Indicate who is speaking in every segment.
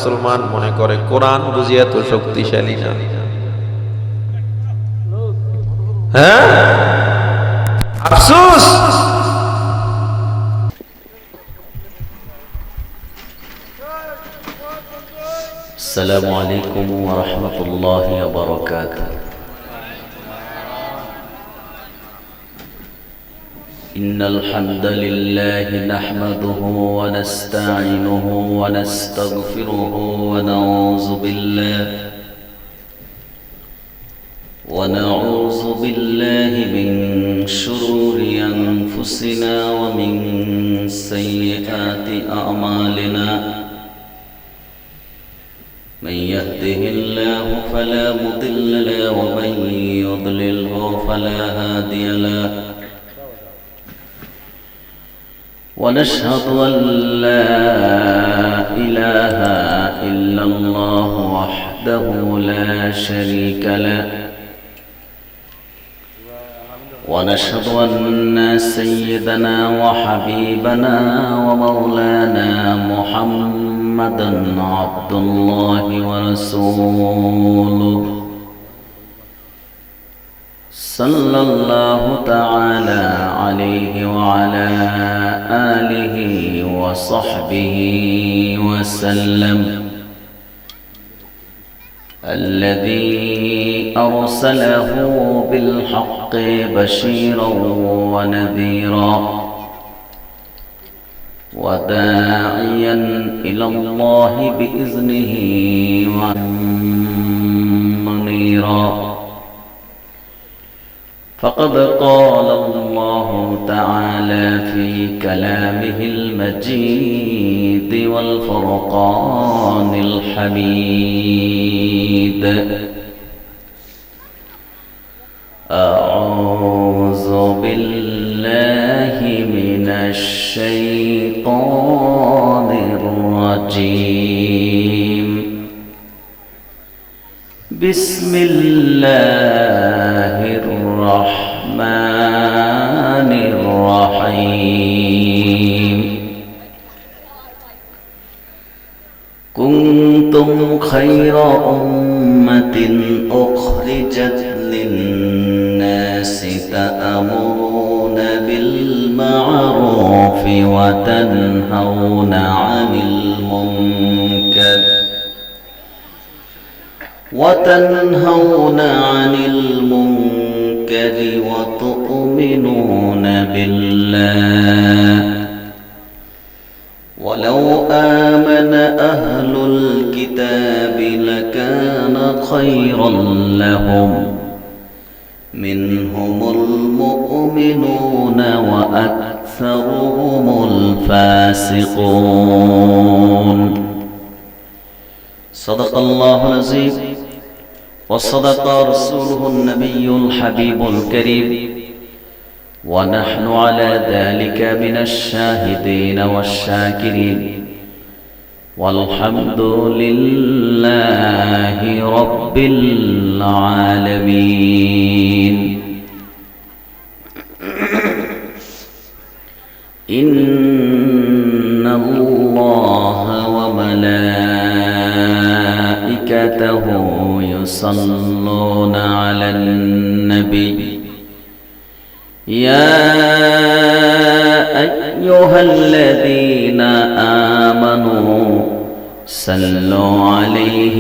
Speaker 1: মুসলমান মনে করে কোরআন বুঝি এত শক্তিশালী না। হ্যাঁ, আফসোস।
Speaker 2: السلام عليكم ورحمة الله وبركاته. إن الحمد لله نحمده ونستعينه ونستغفره ونعوذ بالله من شرور أنفسنا ومن سيئات أعمالنا. من يهده الله فلا مضل له ومن يضلله فلا هادي له. ونشهد أن لا إله إلا الله وحده لا شريك له. ونشهد أن سيدنا وحبيبنا ومولانا محمدا عبد الله ورسوله صلى الله تعالى عليه وعلى آله وصحبه وسلم، الذي أرسله بالحق بشيرا ونذيرا وداعيا إلى الله بإذنه ومنيرا. فقد قال الله تعالى في كلامه المجيد والفرقان الحميد: أعوذ بالله من الشيطان الرجيم. بسم الله الرحمن الرحيم. كنتم خير أمة أخرجت للناس تأمرون بالمعروف وتنهون عن المنكر وتؤمنون بالله. ولو آمن أهل الكتاب لكان خيرا لهم، منهم المؤمنون وأكثرهم الفاسقون. صدق الله العظيم وصدق رسوله النبي الحبيب الكريم، ونحن على ذلك من الشاهدين والشاكرين، والحمد لله رب العالمين. إن الله وملائكته يصلون على النبي يا أيها الذين آمنوا صلوا عليه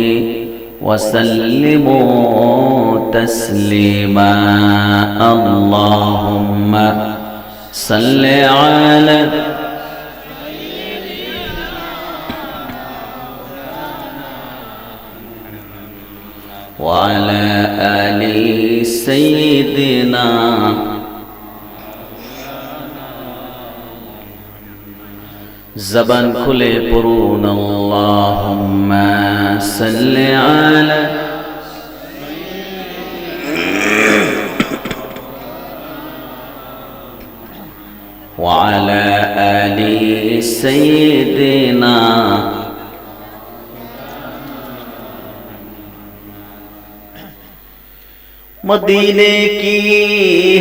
Speaker 2: وسلموا تسليما. اللهم صل على وعلى آل سيدنا زبان খুলে পড়ুন আল্লাহুম্মা সাল্লি আলা وعلى آل سيدنا मदीने की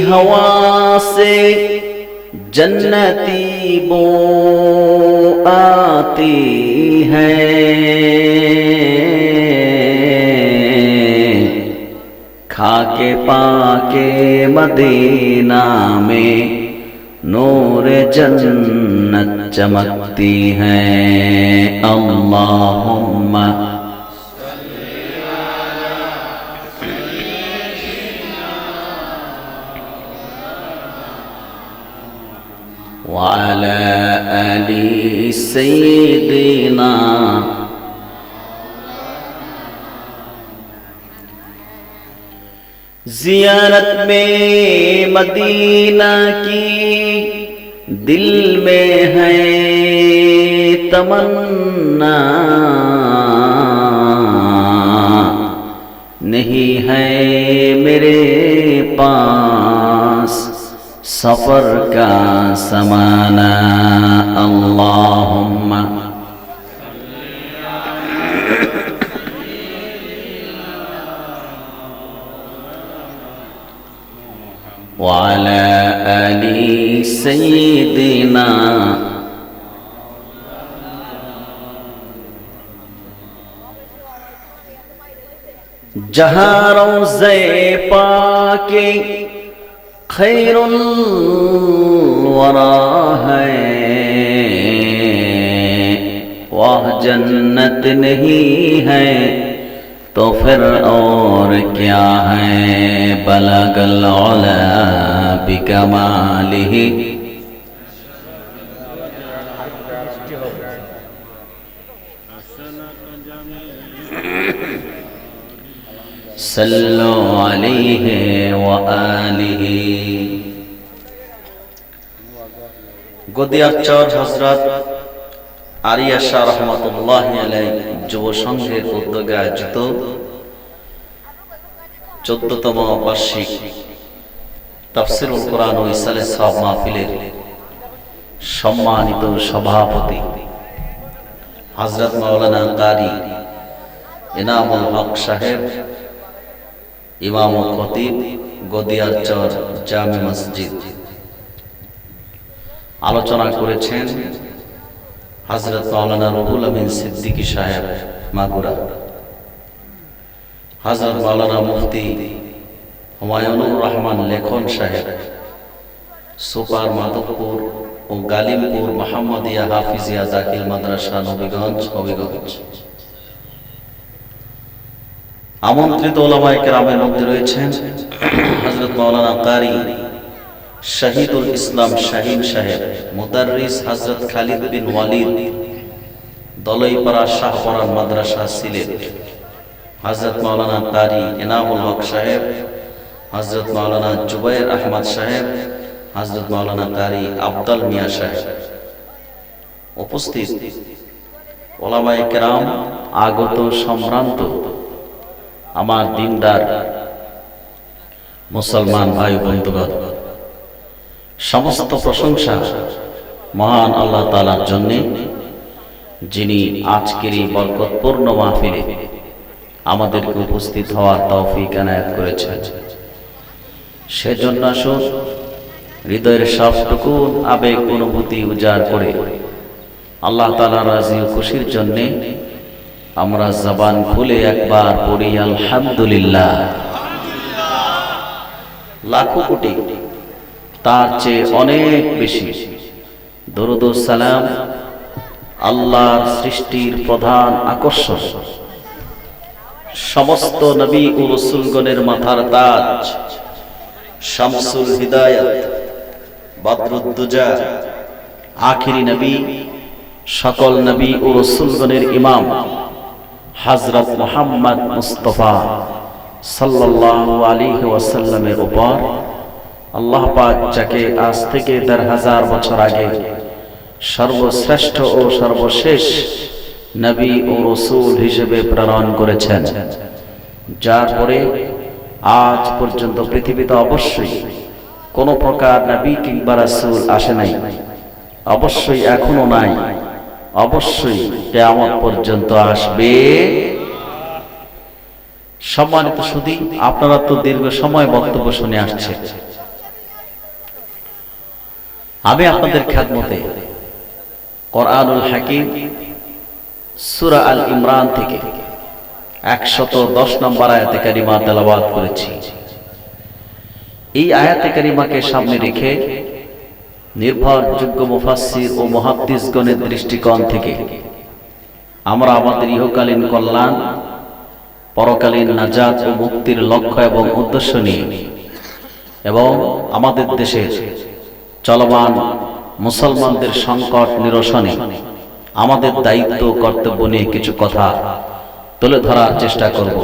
Speaker 2: हवा से जन्नती बो आती है, आके पाके मदीना में नूर जन्नत चमकती है। अल्लाहुम्मा वअला आलि सय्यिदिना। ज़ियारत में मदीना की दिल में है तमन्ना, नहीं है मेरे पास सफर का समाना। अल्लाहुम्मा वअला आलि सय्यिदिना। जहाँ रोज़े पाके खैरुल वरा है, वह जन्नत नहीं है तो फिर और क्या है। बलगल उला बिकमालिही। सल्लु अलैहि व आलिहि। গদিয়ারচর হযরত আরিয়া শাহ রহমাতুল্লাহি আলাইহি যুব সংঘের উদ্যোগে আয়োজিত 14তম বার্ষিক তাফসীরুল কোরআন ও ইসালে সওয়াব মাহফিলের সম্মানিত সভাপতি হযরত মাওলানা কারি ইনামুল হক সাহেব, ইমাম ও খতিব গদিয়ারচর জামে মসজিদ। আলোচনা করেছেন হযরত মাওলানা রুহুল আমিন সিদ্দিকী সাহেব মাগুরা, হযরত মাওলানা মুফতি হুমায়ুনুর রহমান লেখন সাহেব সুপার মাধবপুর ও গালিমপুর মোহাম্মদিয়া হাফিজিয়া দাখিল মাদ্রাসা নবীগঞ্জ হবিগঞ্জ। আমন্ত্রিত উলামায়ে কেরামের মধ্যে রয়েছেন হযরত মাওলানা কারি শহীদুল ইসলাম শাহীন সাহেব, মুদাররিস হযরত খালিদ বিন ওয়ালিদ দলইপাড়া শাহপরান মাদ্রাসা সিলেট, হযরত মাওলানা কারি ইনামুল হক সাহেব, হযরত মাওলানা জুবায়ের আহমদ সাহেব, হযরত মাওলানা কারি আফদল মিয়া সাহেব। উপস্থিত উলামায়ে কেরাম, আগত সম্ভ্রান্ত আমার দিনদার মুসলমান ভাই বন্ধুগণ, সমস্ত প্রশংসা মহান আল্লাহ তাআলার জন্য, যিনি আজকের এই বরকতপূর্ণ মাহফিলে আমাদেরকে উপস্থিত হওয়ার তৌফিক এনায়েত করেছেন। সেজন্য আসুন হৃদয়ের সবটুকু আবেগ অনুভূতি উজাড় করে আল্লাহ তাআলার রাজি ও খুশির জন্য আমরা জবান খুলে একবার পড়ি আলহামদুলিল্লাহ। লাখো কোটি তার চেয়ে অনেক বেশি দরুদ ও সালাম আল্লাহর সৃষ্টির প্রধান আকর্ষণ, সমস্ত নবী ও রাসূলগণের মাথার তাজ, শামসুল হিদায়াত, বদরুদ্দুজা, আখিরি নবী, সকল নবী ও রাসূলগণের ইমাম হযরত মুহাম্মদ মুস্তাফা সাল্লাল্লাহু আলাইহি ওয়াসাল্লামের উপর আল্লাহ পাক যাকে আজ থেকে ১০০০ বছর আগে সর্বশ্রেষ্ঠ ও সর্বশেষ নবী ও রাসূল হিসেবে প্রেরণ করেছেন, যার পরে আজ পর্যন্ত পৃথিবীতে অবশ্যই কোন প্রকার নবী কিংবা রাসূল আসে নাই, অবশ্যই এখনো নাই, অবশ্যই কিয়ামত পর্যন্ত আসবে। সম্মানিত সুধী, আপনারা তো দীর্ঘ সময় বক্তব্য শুনে আসছেন। আমি আপনাদের খেদমতে কোরআনুল হাকিম সূরা আল ইমরান থেকে ১১০ নম্বর আয়াতে কারিমা তেলাওয়াত করেছি।
Speaker 3: এই আয়াতে কারিমাকে সামনে রেখে নির্ভরযোগ্য মুফাসসির ও মুহাদ্দিসগণের দৃষ্টিকোণ থেকে আমরা আমাদের ইহকালীন কল্যাণ, পরকালীন নাজাত ও মুক্তির লক্ষ্য এবং উদ্দেশ্য নিয়ে এবং আমাদের দেশের চলমান মুসলমানদের সংকট নিরসনে আমাদের দায়িত্ব কর্তব্য নিয়ে কিছু কথা তুলে ধরার চেষ্টা করব।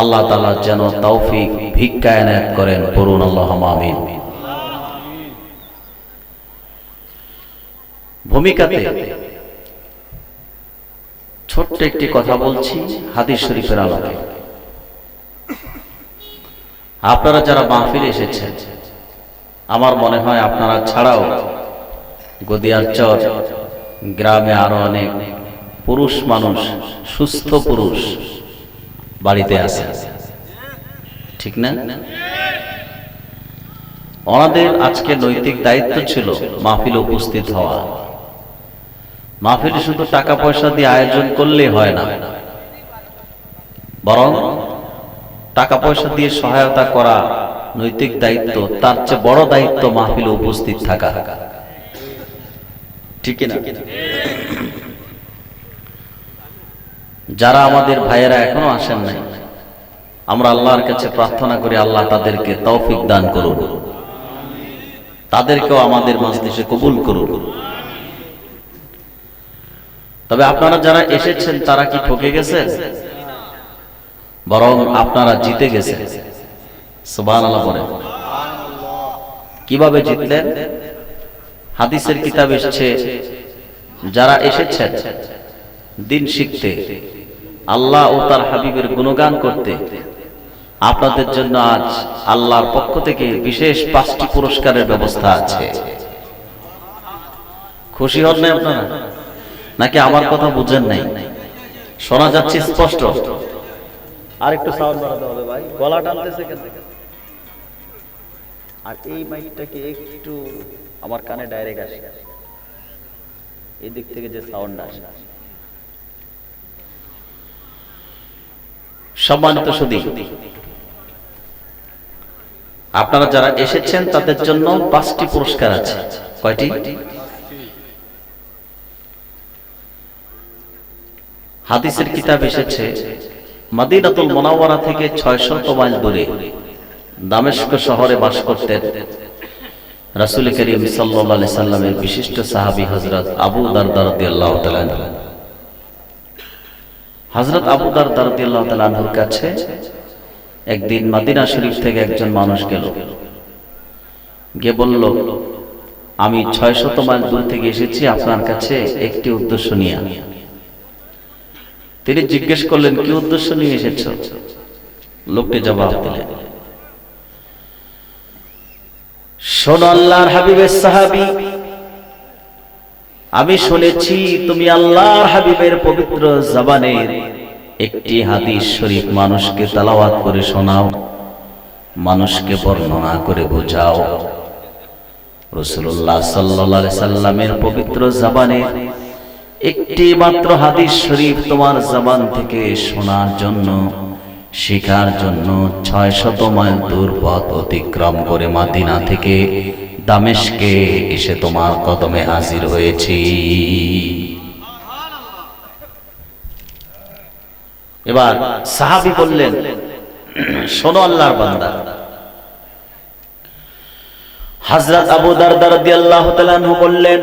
Speaker 3: আল্লাহ তাআলা যেন তৌফিক ভিক্ষা এনায়েত করেন, পড়ুন আল্লাহুম্মা আমিন। ভূমিকাতে ছোট্ট একটি কথা বলছি হাদিস শরীফের আলোকে। আপনারা যারা মাহফিলে এসেছেন, আমার মনে হয় আপনারা ছাড়াও গদিয়ারচর গ্রামে আরো অনেক পুরুষ মানুষ, সুস্থ পুরুষ বাড়িতে আছে, ঠিক না? ওনাদের আজকে নৈতিক দায়িত্ব ছিল মাহফিলে উপস্থিত হওয়া। মাহফিলে শুধু টাকা পয়সা দিয়ে আয়োজন করলে হয় না, বরং টাকা পয়সা দিয়ে সহায়তা করা নৈতিক দায়িত্ব, তার চেয়ে বড় দায়িত্ব মাহফিলে উপস্থিত থাকা, ঠিক না? যারা আমাদের ভাইয়েরা এখনো আসেন নাই, আমরা আল্লাহর কাছে প্রার্থনা করি আল্লাহ তাদেরকে তৌফিক দান করুন, তাদেরকেও আমাদের মজলিসে কবুল করুন। তবে আপনারা যারা এসেছেন তারা কি ঠকে গেছেন? বরং আপনারা জিতে গেছেন। সুবহানাল্লাহ বলেন। কিভাবে জিতলেন? হাদিসের কিতাব এসেছে, যারা এসেছেন দিন শিখতে, আল্লাহ ও তার হাবিবের গুণগান করতে, আপনাদের জন্য আজ আল্লাহর পক্ষ থেকে বিশেষ 5টি পুরস্কারের ব্যবস্থা আছে। খুশি হন নাই আপনারা? নাকি আমার কথা বুঝেন নাই? শোনা যাচ্ছে স্পষ্ট? আর একটু সাউন্ড বাড়াতে হবে ভাই, গলা টানতেছে কেন? আর এই মাইকটাকে একটু আমার কানে ডাইরেক্ট আসে, এই দিক থেকে যে সাউন্ড আসে। সম্মানিত সুধী, আপনারা যারা এসেছেন তাদের জন্য 5টি পুরস্কার আছে। কয়টি? হাদিসের কিতাব এসেছে, মদিনাতুল মুনাওয়ারা থেকে 600 মাইল দূরে দামেস্ক শহরে বাস করতেন রাসূল করিম সাল্লাল্লাহু আলাইহি সাল্লামের বিশিষ্ট সাহাবী হযরত আবু দারদা রাদিয়াল্লাহু তাআলা আনহু। হযরত আবু দারদা রাদিয়াল্লাহু তাআলা আনহুর কাছে একদিন মদিনা শরীফ থেকে একজন মানুষ গেল, গিয়ে বলল, আমি 600 মাইল দূর থেকে এসেছি আপনার কাছে একটি উদ্দেশ্য নিয়ে। তিনি জিজ্ঞেস করলেন, কি উদ্দেশ্য নিয়ে এসেছো? লোকটি জবাব দিলেন, শোনো আল্লাহর হাবিবের সাহাবী, আমি শুনেছি তুমি আল্লাহর হাবিবের পবিত্র জবানের একটি হাদিস শরীফ মানুষকে তেলাওয়াত করে শোনাও, মানুষকে বর্ণনা করে বোঝাও। রাসূলুল্লাহ সাল্লাল্লাহু আলাইহি সাল্লামের পবিত্র জবানের একটি মাত্র হাদিস শরীফ তোমার জবান থেকে শোনার জন্য, শেখার জন্য 600 মাইল দূর পথ অতিক্রম করে মদিনা থেকে দামেস্কে এসে তোমার কদমে হাজির হয়েছি। এবার সাহাবী বললেন, শোনো আল্লাহর বান্দা। হযরত আবু দারদা রাদিয়াল্লাহু তাআলা আনহু বললেন,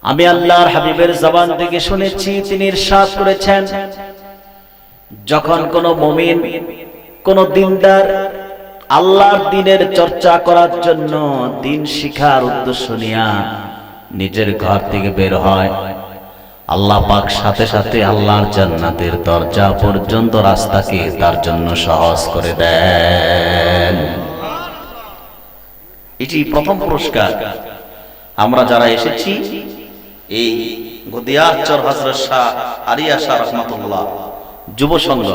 Speaker 3: আমি আল্লাহর হাবিবের জবান থেকে শুনেছি, তিনি ইরশাদ করেছেন, যখন কোন মুমিন, কোন দিনদার আল্লাহর দ্বীনের চর্চা করার জন্য, দ্বীন শিখার উদ্দেশ্য নিয়ে নিজের ঘর থেকে বের হয়, আল্লাহ পাক সাথে সাথে আল্লাহর জান্নাতের দরজা পর্যন্ত রাস্তাকে তার জন্য সহজ করে দেন। এটি প্রথম পুরস্কার। আমরা যারা এসেছি এই গদিয়ারচর হযরত শাহ আরিয়া শাহ রাহমাতুল্লাহ যুব সংঘ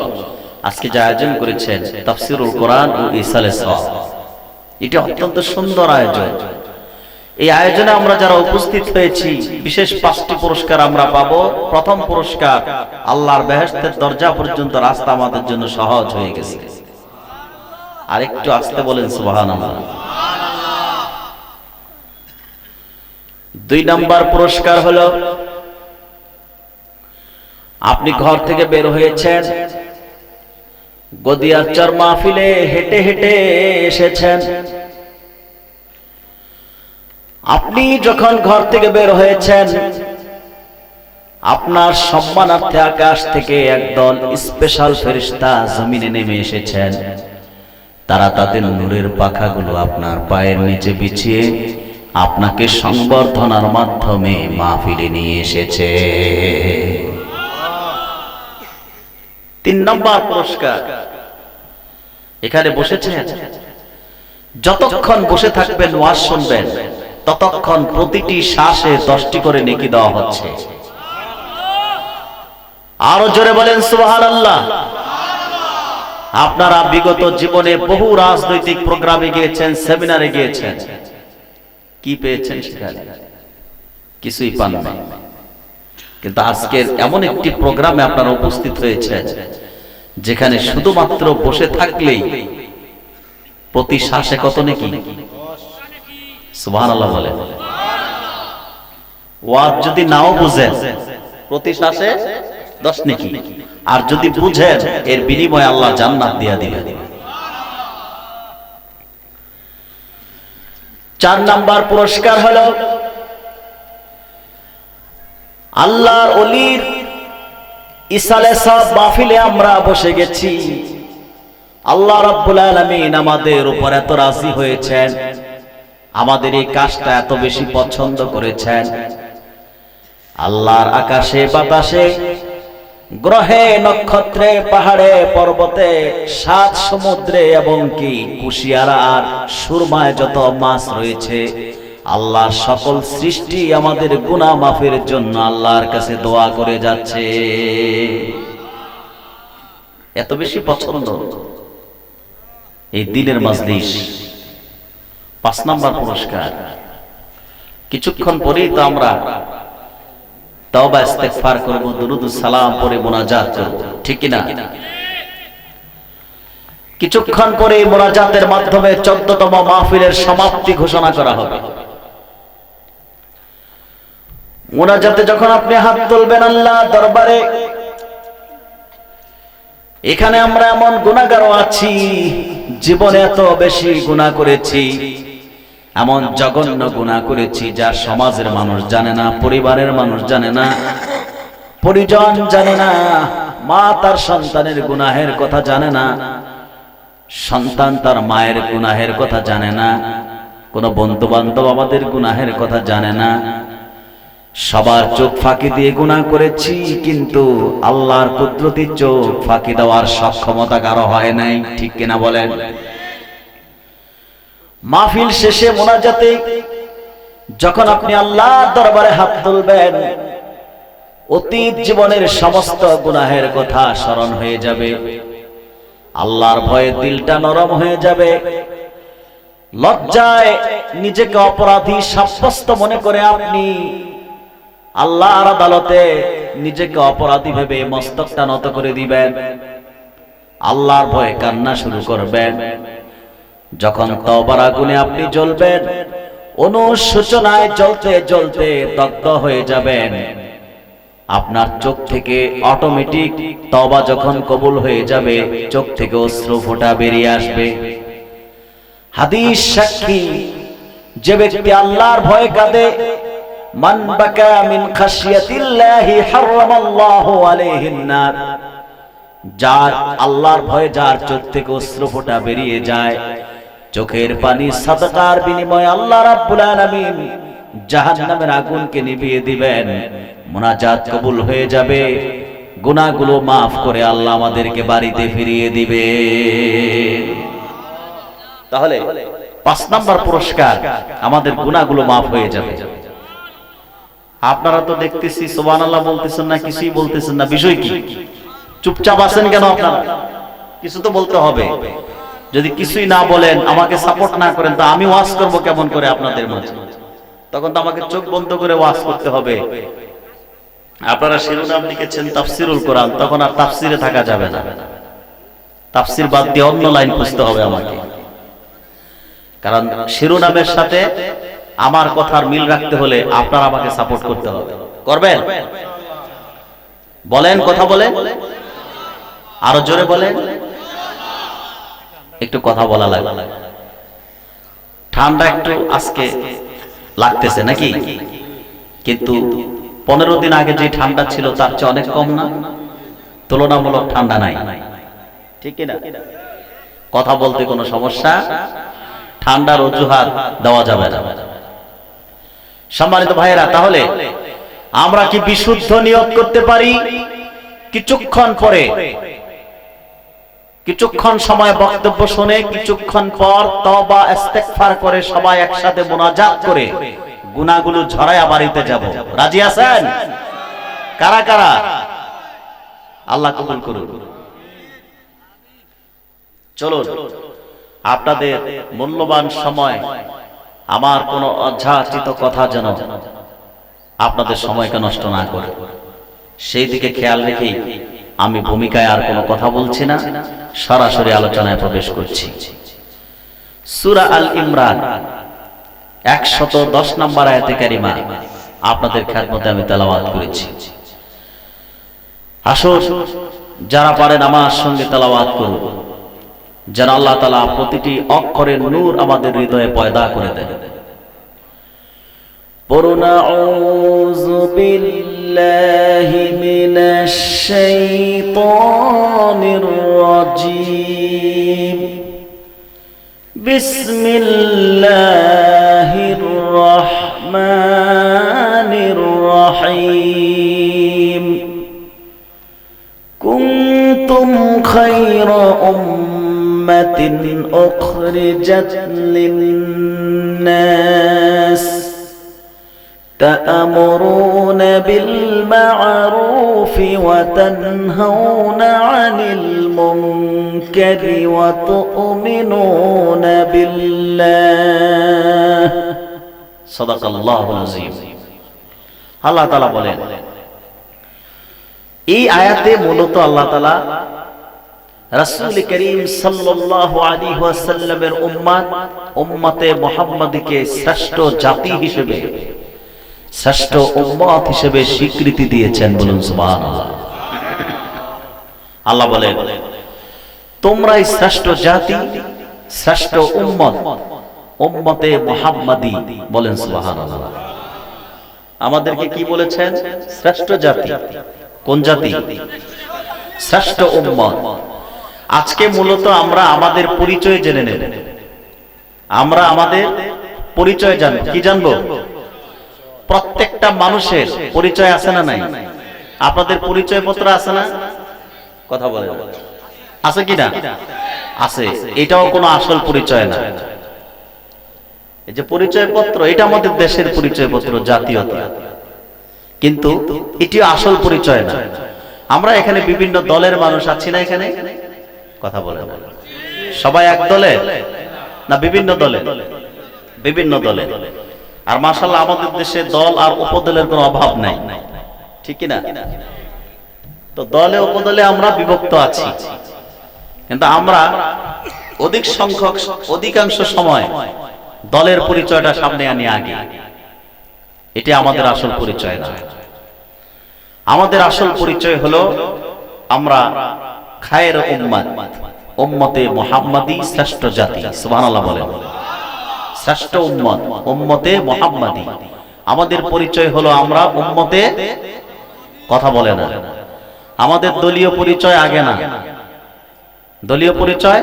Speaker 3: আজকে যে আয়োজন করেছেন তাফসীরুল কোরআন ও ইসালে সওয়াব, এটি অত্যন্ত সুন্দর আয়োজন। এই আয়োজনে আমরা যারা উপস্থিত হয়েছি বিশেষ 5টি পুরস্কার আমরা পাবো। প্রথম পুরস্কার, আল্লাহর বেহেশতের দরজা পর্যন্ত রাস্তা আমাদের জন্য সহজ হয়ে গেছে। আর একটু আস্তে বলেন সুবহানাল্লাহ। 2 নাম্বার পুরস্কার হলো আপনি ঘর থেকে বের হয়েছেন, গদিয়ারচর মাহফিলে হেঁটে হেঁটে এসেছেন। আপনি যখন ঘর থেকে বের হয়েছেন, আপনার সম্মানার্থে আকাশ থেকে একদল স্পেশাল ফেরেশতা জমিনে নেমে এসেছেন। তারা তাদের নূরের পাখাগুলো আপনার পায়ের নিচে বিছিয়ে আপনাকে সংবর্ধনার মাধ্যমে মাহফিলে নিয়ে এসেছে। 3 নম্বর পুরস্কার, এখানে বসেছেন, যতক্ষণ বসে থাকবেন ওয়াজ শুনবেন, ততক্ষণ প্রতিটি শ্বাসে 10টি করে নেকি দেওয়া হচ্ছে। আরো জোরে বলেন সুবহানাল্লাহ। আপনারা বিগত জীবনে বহু রাজনৈতিক প্রোগ্রামে গিয়েছেন, সেমিনারে গিয়েছেন, কি পেয়েছেন সেখানে? কিছুই পান নাই। কিন্তু আজকের এমন একটি প্রোগ্রামে আপনারা উপস্থিত হয়েছেন যেখানে শুধুমাত্র বসে থাকলেই প্রতি শ্বাসে কত নেকি? সুবহানাল্লাহ বলেন। ওয়াজ যদি নাও বুঝেন, প্রতি শ্বাসে 10 নেকি, আর যদি বুঝেন এর বিনিময়ে আল্লাহ জান্নাত দিয়ে দিবেন। 4 নাম্বার পুরস্কার হলো আল্লাহর ওলির ইসালে সব মাহফিলে আমরা বসে গেছি। আল্লাহ রাব্বুল আলামিন আমাদের উপর এত রাজি হয়েছেন, আমাদের এই কাজটা এত বেশি পছন্দ করেছেন। আল্লাহর আকাশে বাতাসে, গ্রহে নক্ষত্রে, পাহাড়ে পর্বতে, 7 সমুদ্রে এবং কি কুশিয়ারা আর সুরমায় যত মাছ রয়েছে, আল্লাহর সকল সৃষ্টি আমাদের গুনাহ মাফের জন্য আল্লাহর কাছে দোয়া করে যাচ্ছে। এত বেশি পছন্দ এই দিনের মাজলিস। 5 নাম্বার পুরস্কার, কিছুক্ষণ পরেই তো আমরা তওবা ইস্তেগফার করব, দুরুদ সালাম পড়ে মুনাজাত করব, ঠিক কি না? কিছুক্ষণ পরে মুনাজাতের মাধ্যমে 14তম মাহফিলের সমাপ্তি ঘোষণা করা হবে। মুনাজাতে যখন আপনি হাত তুলবেন আল্লাহ দরবারে, এখানে আমরা এমন গুনাহগারও আছি, জীবনে এত বেশি গুনাহ করেছি, এমন জঘন্য গুনাহ করেছি যা সমাজের মানুষ জানে না, পরিবারের মানুষ জানে না, পরিজন জানে না, মা তার সন্তানের গুনাহের কথা জানে না, সন্তান তার মায়ের গুনাহের কথা জানে না, কোন বন্ধু বান্ধব আমাদের গুনাহের কথা জানে না। সবার চোখ ফাঁকি দিয়ে গুনাহ করেছি, কিন্তু আল্লাহর কুদরতি চোখ ফাঁকি দেওয়ার সক্ষমতা কারো হয় নাই, ঠিক কিনা বলেন? মাহফিল শেষে মুনাজাতে যখন আপনি আল্লাহর দরবারে হাত তুলবেন, অতীত জীবনের সমস্ত গুনাহের কথা স্মরণ হয়ে যাবে, আল্লাহর ভয়ে দিলটা নরম হয়ে যাবে, লজ্জায় নিজেকে অপরাধী সাব্যস্ত মনে করে আপনি আল্লাহর আদালতে নিজেকে অপরাধী ভেবে মস্তকটা নত করে দিবেন, আল্লাহর ভয়ে কান্না শুরু করবেন। যখন তওবার আগুনে আপনি জ্বলবেন, অনুশোচনায় জ্বলতে জ্বলতে দগ্ধ হয়ে যাবেন, আপনার চোখ থেকে অটোমেটিক তওবা যখন কবুল হয়ে যাবে, চোখ থেকে অশ্রু ফোঁটা বেরিয়ে আসবে। হাদিস সাক্ষী, যে ব্যক্তি আল্লাহর ভয়ে কাঁদে, মান বাকা মিন খাশিয়াতিল্লাহি হারামাল্লাহু আলাইহিন নার, যার আল্লাহর ভয়ে যার চোখ থেকে অশ্রু ফোঁটা বেরিয়ে যায়, চোখের পানি সাদকার বিনিময়ে আল্লাহ রাব্বুল আলামিন জাহান্নামের আগুনকে নিভিয়ে দিবেন, মুনাজাত কবুল হয়ে যাবে, গুনাহগুলো maaf করে আল্লাহ আমাদেরকে বাড়িতে ফিরিয়ে দিবে। তাহলে 5 নাম্বার পুরস্কার, আমাদের গুনাহগুলো maaf হয়ে যাবে। আপনারা তো দেখতেছি সুবহানাল্লাহ বলতেছেন না, কিছুই বলতেছেন না, বিষয় কি? চুপচাপ আছেন কেন আপনারা? কিছু তো বলতে হবে। যদি কিছুই না বলেন, আমাকে সাপোর্ট না করেন, তো আমি ওয়াজ করব কেমন করে আপনাদের মাঝে? তখন তো আমাকে চোখ বন্ধ করে ওয়াজ করতে হবে। আপনারা শিরোনাম লিখেছেন তাফসিরুল কোরআন, তখন আর তাফসিরে থাকা যাবে না। তাফসীর বাদ দিয়ে অন্য লাইন খুঁজতে হবে আমাকে, কারণ শিরোনামের সাথে আমার কথার মিল রাখতে হলে আপনারা আমাকে সাপোর্ট করতে হবে। করবেন? বলেন, কথা বলেন, আরো জোরে বলেন। একটু কথা বলা লাগবে। ঠান্ডা একটু আজকে লাগতেছে নাকি? কিন্তু 15 দিন আগে যে ঠান্ডা ছিল তার চেয়ে অনেক কম না? তুলনামূলক ঠান্ডা নাই, ঠিক না? কথা বলতে কোনো সমস্যা, ঠান্ডার অজুহাত দেওয়া যাবে না। সম্মানিত ভাইয়েরা, তাহলে আমরা কি বিশুদ্ধ নিয়ত করতে পারি কিছুক্ষণ পরে, কিছুক্ষণ সময় বক্তব্য শুনে কিছুক্ষণ পর তওবা ইস্তেগফার করে সবাই একসাথে মুনাজাত করে গুনাহগুলো ঝরায়া বাড়িতে যাব? রাজি আছেন? কারা কারা? আল্লাহ কবুল করুন। চলুন, আপনাদের মূল্যবান সময়, আমার কোনো অযাচিত কথা যেন আপনাদের সময়কে নষ্ট না করে, সেই দিকে খেয়াল রেখেই আমি ভূমিকায় আর কোনো কথা বলছি না, সরাসরি আলোচনায় প্রবেশ করছি। সূরা আল ইমরান 110 নম্বর আয়াতে কারিমা আপনাদের খেদমতে আমি তেলাওয়াত করেছি। আসুন, যারা পারেন আমার সঙ্গে তেলাওয়াত করুন, যেন আল্লাহ তাআলা প্রতিটি অক্ষরের নূর আমাদের হৃদয়ে পয়দা করে দেন। পড়ুন, আউযু বিল্লাহি মিনাশ শাইতানির রাজীম, বিসমিল্লাহির রাহমানির রাহিম। কুনতুম খায়রা উম্মাতিন উখরিজাত লিন-নাস تأمرون بالمعروف وتنهون عن المنكر وتؤمنون بالله صدق الله العظيم। আল্লাহ তাআলা বলেন, এই আয়াতে মূলত আল্লাহ তাআলা রাসূল করিম সাল্লাল্লাহু আলাইহি ওয়াসাল্লামের উম্মতে মুহাম্মাদীকে শ্রেষ্ঠ জাতি হিসেবে, শ্রেষ্ঠ উম্মত হিসেবে স্বীকৃতি দিয়েছেন। বলুন সুবহানাল্লাহ। আল্লাহ বলেন, তোমরাই শ্রেষ্ঠ জাতি, শ্রেষ্ঠ উম্মত, উম্মতে মুহাম্মাদী। বলেন সুবহানাল্লাহ। আমাদেরকে কি বলেছেন? শ্রেষ্ঠ জাতি। কোন জাতি? শ্রেষ্ঠ উম্মত। আজকে মূলত আমরা আমাদের পরিচয় জেনে নেব। আমরা আমাদের পরিচয় জানব। কি জানবো? প্রত্যেকটা মানুষের পরিচয় আছে না নাই? আপনাদের পরিচয় পত্র আছে না? কথা বলেন, আছে কি না? আছে। এটাও কোনো আসল পরিচয় না। এই যে পরিচয় পত্র, এটা আমাদের দেশের পরিচয় পত্র, জাতীয়তা, কিন্তু এটিও আসল পরিচয় না। আমরা এখানে বিভিন্ন দলের মানুষ আছি না? এখানে কথা বলেন, সবাই এক দলে না বিভিন্ন দলে? বিভিন্ন দলে। আর মাশাআল্লাহ আমাদের দেশে দল আর উপদলের কোনো অভাব নাই, ঠিক কি না? তো দলে উপদলে আমরা বিভক্ত আছি, কিন্তু আমরা অধিকাংশ সময় দলের পরিচয়টা সামনে আনি আগে। এটা আমাদের আসল পরিচয় না। আমাদের আসল পরিচয় হলো আমরা খায়ের উম্মত, উম্মতে মুহাম্মাদী, শ্রেষ্ঠ জাতি। সুবহানাল্লাহ বলেন। শ্রেষ্ঠ উম্মত, উম্মতে মুহাম্মাদী। আমাদের পরিচয় হলো আমরা উম্মতে, কথা বলে না। আমাদের দলীয় পরিচয় আগে না। দলীয় পরিচয়,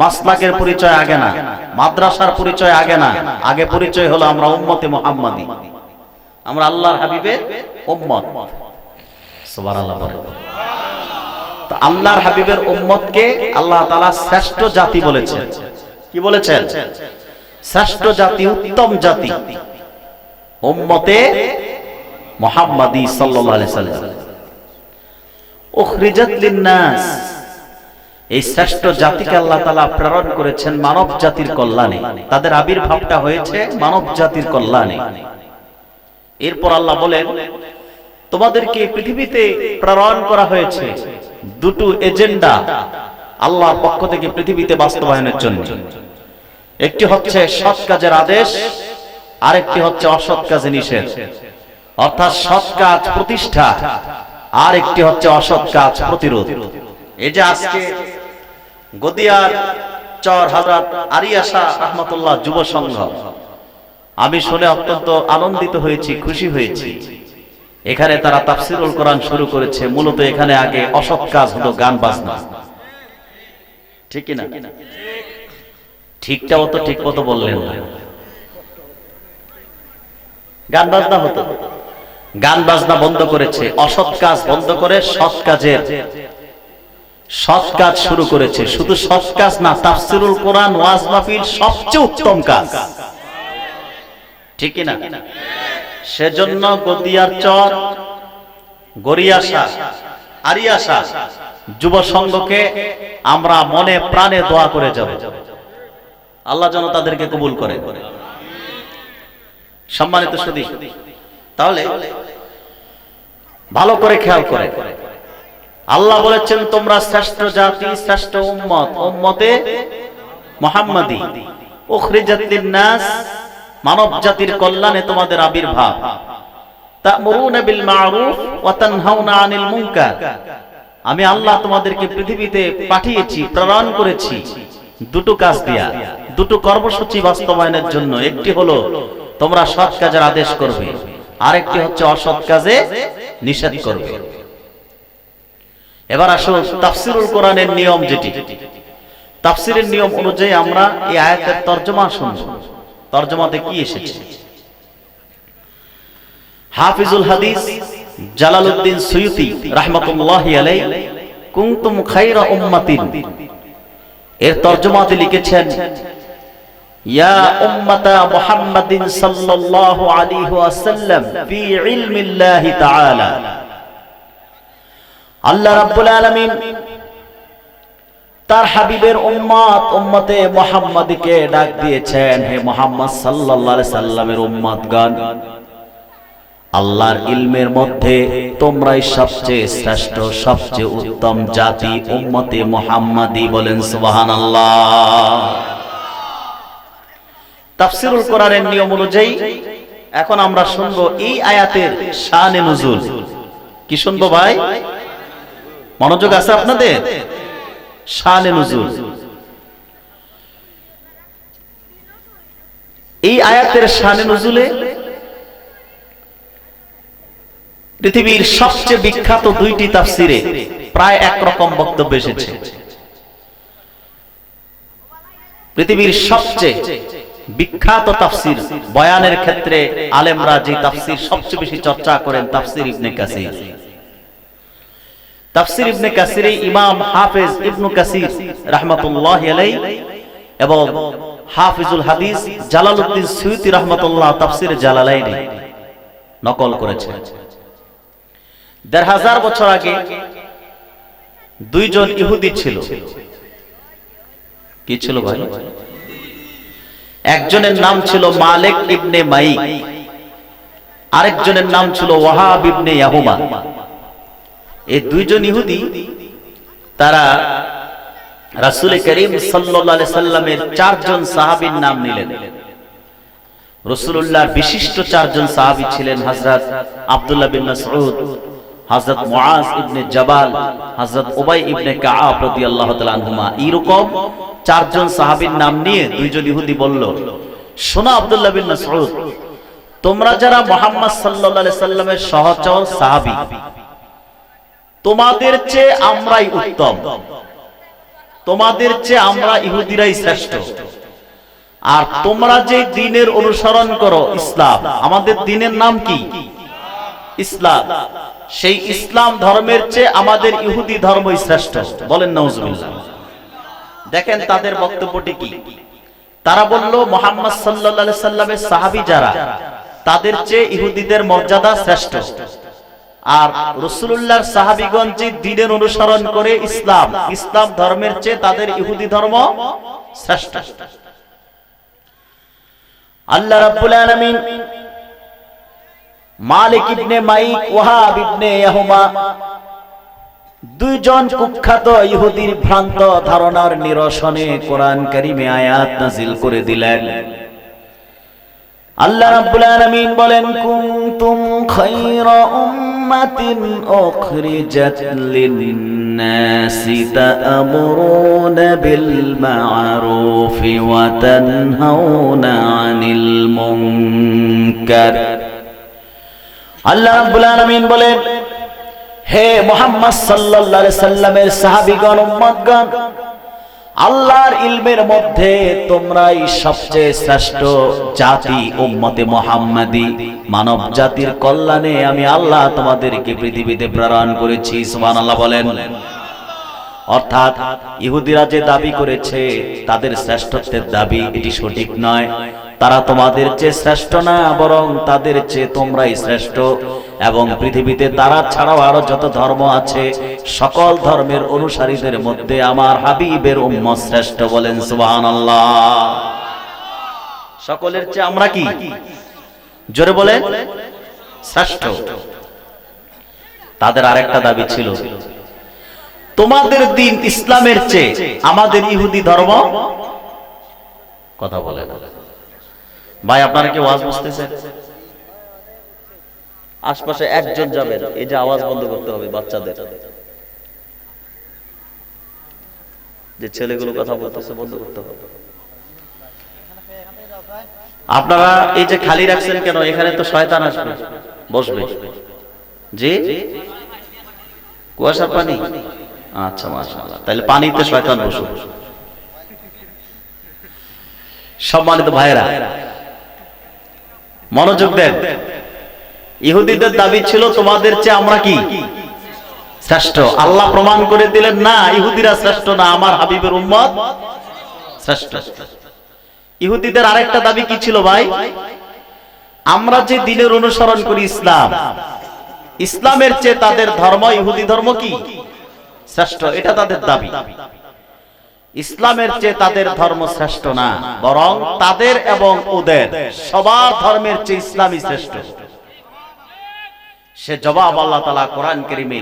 Speaker 3: মাসলাকের পরিচয় আগে না, মাদ্রাসার পরিচয় আগে না। আগে পরিচয় হলো আমরা উম্মতে মুহাম্মাদী, আমরা আল্লাহর হাবিবের উম্মত। সুবহানাল্লাহ বলেন। তো আল্লাহর হাবিবের উম্মতকে আল্লাহ তাআলা শ্রেষ্ঠ জাতি বলেছেন। কি বলেছেন? শ্রেষ্ঠ জাতি, উত্তম জাতি, উম্মতে মুহাম্মাদী সাল্লাল্লাহু আলাইহি সাল্লাম। উখরিজাত লিন-নাস, এই শ্রেষ্ঠ জাতিকে আল্লাহ তাআলা প্রেরণ করেছেন মানব জাতির কল্যাণে। তাদের আবির্ভাবটা হয়েছে মানব জাতির কল্যাণে। এরপর আল্লাহ বলেন, তোমাদেরকে পৃথিবীতে প্রেরণ করা হয়েছে দুটো এজেন্ডা আল্লাহর পক্ষ থেকে পৃথিবীতে বাস্তবায়নের জন্য। একটি হচ্ছে সৎ কাজের আদেশ, আরেকটি হচ্ছে অসৎ কাজে নিষেধ, অর্থাৎ সৎ কাজ প্রতিষ্ঠা, আর একটি হচ্ছে অসৎ কাজ প্রতিরোধ। এই যে আজকে গদিয়ার চর হযরত আরিয়া শাহ রাহমাতুল্লাহ যুব সংঘ, আমি শুনে অত্যন্ত আনন্দিত হয়েছি, খুশি হয়েছি। এখানে তারা তাফসীরুল কোরআন শুরু করেছে। মূলত এখানে আগে অসৎ কাজ হতো গান বাজনা, ঠিক কি না? ঠিকটাও তো ঠিক মতো বললেন না। গান বাজনা হতো, গান বাজনা বন্ধ করেছে, অসৎ কাজ বন্ধ করে সৎ কাজ শুরু করেছে। শুধু সৎ কাজ না, তাফসীরুল কোরআন, ওয়াজ মাহফিল সবচেয়ে উত্তম কাজ, ঠিক কি না? সেজন্য গদিয়ার চর, গড়িয়াশা, আরিয়াশা যুব সংঘকে আমরা মনে প্রাণে দোয়া করে যাব, আল্লাহ যেন তাদেরকে কবুল করে। সম্মানিত সুধী, তাহলে ভালো করে খেয়াল করে, আল্লাহ বলেছেন তোমরা শ্রেষ্ঠ জাতি, শ্রেষ্ঠ উম্মত, উম্মতে মুহাম্মাদি, উখরিজাত লিন-নাস, মানব জাতির কল্যাণে তোমাদের আবির্ভাব। তা'মুরুনা বিল মা'রুফ ওয়া তানহাউনা আনিল মুনকার। আমি আল্লাহ তোমাদেরকে পৃথিবীতে পাঠিয়েছি, প্রেরণ করেছি দুটো কাজ দিয়া, দুটো কর্মসূচি বাস্তবায়নের জন্য। একটি হলো তোমরা সৎ কাজের আদেশ করবে, আরেকটি হচ্ছে অসৎ কাজে নিষেধ করবে। এবার আসুন তাফসীরুল কোরআনের নিয়ম, যেটি তাফসীরের নিয়ম অনুযায়ী আমরা এই আয়াতের তরজমা শুনব। তরজমাতে কি এসেছে? হাফিজুল হাদিস জালালউদ্দিন সুয়ুতি রাহমাতুল্লাহি আলাইহি কুনতুম খায়রা উম্মাতিন এর তরজমাতে লিখেছেন, ইয়া উম্মাতা মুহাম্মাদিন সাল্লাল্লাহু আলাইহি ওয়াসাল্লাম ফি ইলমিল্লাহি তাআলা। আল্লাহ রাব্বুল আলামিন তার হাবিবের উম্মত, উম্মতে মুহাম্মাদীকে ডাক দিয়েছেন, হে মুহাম্মদ সাল্লাল্লাহু আলাইহি সাল্লামের উম্মতগণ, আল্লাহর ইলমের মধ্যে তোমরাই সবচেয়ে শ্রেষ্ঠ, সবচেয়ে উত্তম জাতি, উম্মতে মুহাম্মাদী। বলেন সুবহানাল্লাহ। তাফসীরুল কোরআনের নিয়ম অনুযায়ী এখন আমরা শুনবো এই আয়াতের শানে নুজুল। কি শুনবো ভাই? মনোযোগ আছে আপনাদের? শানে নুজুল। এই আয়াতের শানে নুজুলে পৃথিবীর সবচেয়ে বিখ্যাত দুইটি তাফসিরে প্রায় একরকম বক্তব্য এসেছে। পৃথিবীর সবচেয়ে বিখ্যাত তাফসির বয়ানের ক্ষেত্রে আলেমরা যে তাফসির সবচেয়ে বেশি চর্চা করেন, তাফসির ইবনে কাসির। তাফসির ইবনে কাসিরে ইমাম হাফেজ ইবনে কাসির রাহমাতুল্লাহি আলাইহি এবং হাফিজুল হাদিস জালালউদ্দিন সুয়ুতি রাহমাতুল্লাহ তাফসির জালালাইনে নকল করেছেন। ১৫০০ বছর আগে দুইজন ইহুদি ছিল। কি ছিল ভাই? একজনের নাম ছিল মালিক ইবনে মাইক, আরেকজনের নাম ছিল ওয়াহাব ইবনে ইয়াহুমা। এই দুইজন ইহুদি তারা রাসূল করিম সাল্লাল্লাহু আলাইহি সাল্লামের ৪ জন সাহাবীর নাম নিলেন। রাসূলুল্লাহর বিশিষ্ট ৪ জন সাহাবী ছিলেন হযরত আব্দুল্লাহ বিন মাসউদ, হযরত মুআজ ইবনে জাবাল, হযরত উবাই ইবনে কাআব রাদিয়াল্লাহু তাআলা আনহুমা। এরকম ৪ জন সাহাবীর নাম নিয়ে দুইজন ইহুদি বলল, শোনো আব্দুল্লাহ বিন মাসউদ, তোমরা যারা মুহাম্মদ সাল্লাল্লাহু আলাইহি সাল্লামের সহচর সাহাবী, তোমাদের চেয়ে আমরাই উত্তম, তোমাদের চেয়ে আমরা ইহুদিরাই শ্রেষ্ঠ। আর তোমরা যে দ্বীনের অনুসরণ করো ইসলাম, আমাদের দ্বীনের নাম কি? ইসলাম। সেই ইসলাম ধর্মের চেয়ে আমাদের ইহুদি ধর্মই শ্রেষ্ঠ। বলেন নাউজুবিল্লাহ। দেখেন তাদের বক্তব্যটি কি। তারা বলল মুহাম্মদ সাল্লাল্লাহু আলাইহি সাল্লামের সাহাবী যারা, তাদের চেয়ে ইহুদিদের মর্যাদা শ্রেষ্ঠ। আর রাসূলুল্লাহর সাহাবীগণ যে দ্বীনের অনুসরণ করে ইসলাম, ইসলাম ধর্মের চেয়ে তাদের ইহুদি ধর্ম শ্রেষ্ঠ। আল্লাহ রাব্বুল আলামিন মালিক ইবনে মাইক, ওয়াহাব ইবনে ইয়াহুমা দুইজন কুখ্যাত ইহুদির ভ্রান্ত ধারণার নিরসনে কোরআন কারিমে আয়াত নাযিল করে দিলেন। আল্লাহ রাব্বুল আলামিন বলেন, কুনতুম খায়রা উম্মাতিন উখরিজাত লিন-নাসি তা'মুরুনা বিল মা'রুফি ওয়া তানহাউনা আনিল মুনকার। আল্লাহ রাব্বুল আলামিন বলেন, হে মুহাম্মদ সাল্লাল্লাহু আলাইহি সাল্লামের সাহাবীগণ, উম্মতগণ, আল্লাহর ইলমের মধ্যে তোমরাই সবচেয়ে শ্রেষ্ঠ জাতি, উম্মতে মুহাম্মাদি। মানব জাতির কল্যাণে আমি আল্লাহ তোমাদেরকে পৃথিবীতে প্রেরণ করেছি। সুবহানাল্লাহ বলেন। অর্থাৎ ইহুদিরা যে দাবি করেছে তাদের শ্রেষ্ঠত্বের দাবি, এটি সঠিক নয়। তারা তোমাদের চেয়ে শ্রেষ্ঠ না, বরং তাদের চেয়ে তোমরাই শ্রেষ্ঠ। এবং পৃথিবীতে তারা ছাড়াও আরো যত ধর্ম আছে, সকল ধর্মের অনুসারীদের মধ্যে আমার হাবিবের উম্মত শ্রেষ্ঠ। বলেন সুবহানাল্লাহ। সকলের চেয়ে আমরা কি? জোরে বলেন, শ্রেষ্ঠ। তাদের আরেকটা দাবি ছিল, তোমাদের দিন ইসলামের চেয়ে আমাদের ইহুদি ধর্ম। কথা বলে ভাই, আপনারা কি ওয়াজ বুঝতেছেন? আশপাশে একজন যাবেন, এই যে আওয়াজ বন্ধ করতে হবে বাচ্চাদের, যে ছেলেগুলো কথা বলতেছে বন্ধ করতে হবে। আপনারা এই যে খালি রাখছেন কেন? এখানে তো শয়তান আসবে, বসবে। জি, কুয়াশার পানি। আচ্ছা, মাশাআল্লাহ। তাহলে পানিতে শয়তান বসবে। সম্মানিত ভাইরা, মনোযোগ দেন। ইহুদিদের দাবি ছিল তোমাদের চেয়ে আমরা কি? শ্রেষ্ঠ। আল্লাহ প্রমাণ করে দিলেন, না, ইহুদিরা শ্রেষ্ঠ না, আমার হাবিবের উম্মত শ্রেষ্ঠ। ইহুদিদের আরেকটা দাবি কি ছিল ভাই? আমরা যে দ্বীনের অনুসরণ করি ইসলাম, ইসলামের চেয়ে তাদের ধর্ম, ইহুদি ধর্ম কি? শ্রেষ্ঠ। এটা তাদের দাবি। ইসলামের চেয়ে তাদের ধর্ম শ্রেষ্ঠ না, বরং তাদের এবং ওদের সবার ধর্মের চেয়ে ইসলামই শ্রেষ্ঠ। সে জবাব আল্লাহ তাআলা কোরআন কারীমে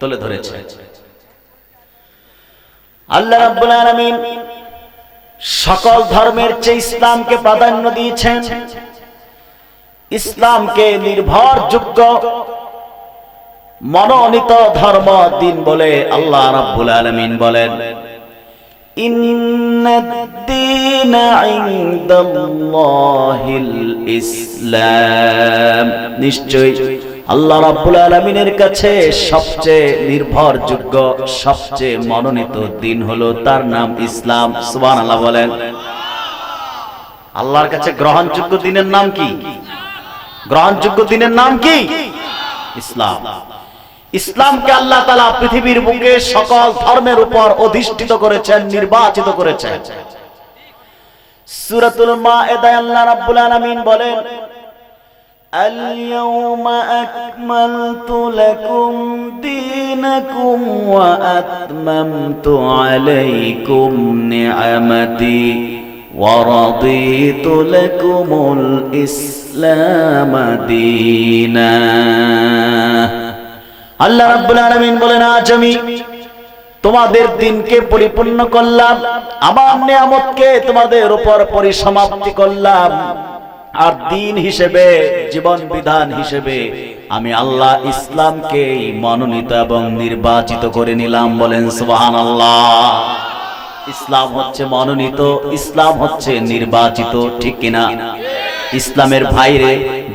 Speaker 3: তুলে ধরেছে। আল্লাহ রাব্বুল আলামিন সকল ধর্মের চেয়ে ইসলামকে প্রাধান্য দিয়েছেন। ইসলামকে নির্ভরযোগ্য মনোনীত ধর্ম দিন বলে আল্লাহ রাব্বুল আলামিন বলেন, ইন্নাদ-দীনা ইনদাল্লাহিল ইসলাম। নিশ্চয়ই আল্লাহ রাব্বুল আলামিনের কাছে সবচেয়ে নির্ভরযোগ্য, সবচেয়ে মনোনীত দিন হলো, তার নাম ইসলাম। সুবহানাল্লাহ বলেন। আল্লাহর কাছে গ্রহণযোগ্য দিনের নাম কি? গ্রহণযোগ্য দিনের নাম কি? ইসলাম। ইসলামকে আল্লাহ তাআলা পৃথিবীর বুকে সকল ধর্মের উপর অধিষ্ঠিত করেছেন, নির্বাচিত করেছেন। সূরাতুল মায়েদায় আল্লাহ রাব্বুল আলামিন বলেন, আল-ইয়াওমা আকমালতু লাকুম দীনাকুম ওয়া আতমামতু আলাইকুম নি'মাতি ওয়া রাদিতু লাকুমুল ইসলাম দীনা। আল্লাহ রাব্বুল আলামিন বলেন, আজ আমি তোমাদের দিনকে পরিপূর্ণ করলাম, আমার নিয়ামতকে তোমাদের উপর পরিসমাপ্তি করলাম, আর দিন হিসেবে, জীবন বিধান হিসেবে আমি আল্লাহ ইসলামকে মনোনীত এবং নির্বাচিত করে নিলাম। বলেন সুবহানাল্লাহ। ইসলাম হচ্ছে মনোনীত, ইসলাম হচ্ছে নির্বাচিত, ঠিক কিনা? ইসলামের বাইরে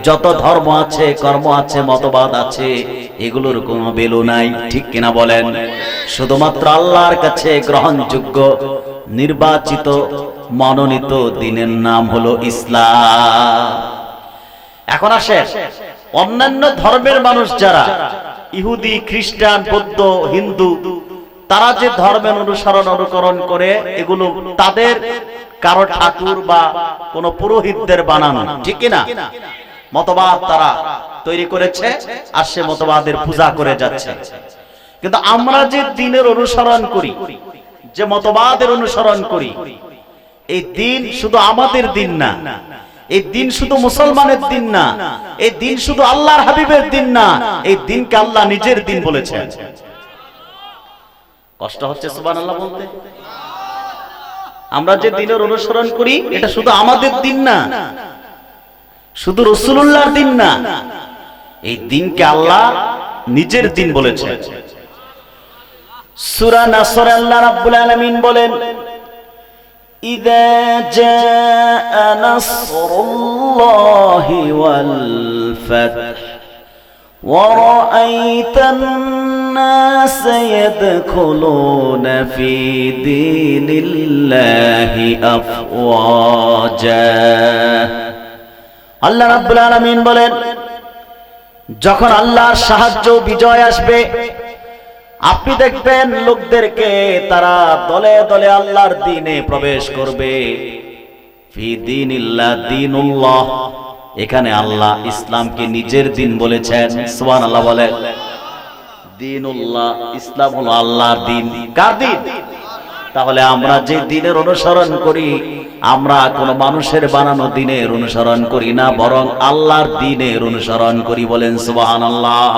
Speaker 3: যত ধর্ম আছে, কর্ম আছে, মতবাদ আছে, এগুলোর কোনো ভ্যালু নাই, ঠিক কিনা বলেন? শুধুমাত্র আল্লাহর কাছে গ্রহণযোগ্য, নির্বাচিত, মনোনীত দিনের নাম হলো ইসলাম। এখন আসে অন্যান্য ধর্মের মানুষ যারা, ইহুদি, খ্রিস্টান, বৌদ্ধ, হিন্দু, তারা যে ধর্মের অনুকরণ করে, এগুলো তাদের কারো ঠাকুর বা কোন পুরোহিতদের বানানো, ঠিক কিনা? মতবাদ তারা তৈরি করেছে, আর সে মতবাদের পূজা করে যাচ্ছে। কিন্তু আমরা যে দ্বীনের অনুসরণ করি, যে মতবাদের অনুসরণ করি, এই দিন শুধু আমাদের দিন না, এই দিন শুধু মুসলমানের দিন না, এই দিন শুধু আল্লাহর হাবিবের দিন না, এই দিনকে আল্লাহ নিজের দিন বলেছেন। কষ্ট হচ্ছে সুবহানাল্লাহ বলতে? আমরা যে দিনের অনুসরণ করি এটা শুধু আমাদের দিন না, শুধু রাসূলুল্লাহর দিন না, এই দিনকে আল্লাহ নিজের দিন বলেছেন। সূরা নাসর আল্লাহ রাব্বুল আলামিন বলেন, ইযা জাআ নাসরুল্লাহি ওয়াল ফাতহ ওয়া রাআইতান নাস ইয়াদখুলুনা ফি দীনিল্লাহি আফওয়াজা। আল্লাহ রাব্বুল আলামিন বলেন, যখন আল্লাহর সাহায্য বিজয় আসবে, আপনি দেখবেন লোকদেরকে তারা দলে দলে আল্লাহর দ্বীনে প্রবেশ করবে। ফি দীনিল্লাহ, দীনুল্লাহ, এখানে আল্লাহ ইসলামকে নিজের দিন বলেছেন। সুবহানাল্লাহ বলেন। দীনুল্লাহ, ইসলাম হলো আল্লাহর দিন। কার দিন? তাহলে আমরা যে দিনের অনুসরণ করি, আমরা কোন মানুষের বানানো দিনের অনুসরণ করি না, বরং আল্লাহর দিনের অনুসরণ করি। বলেন সুবহানাল্লাহ।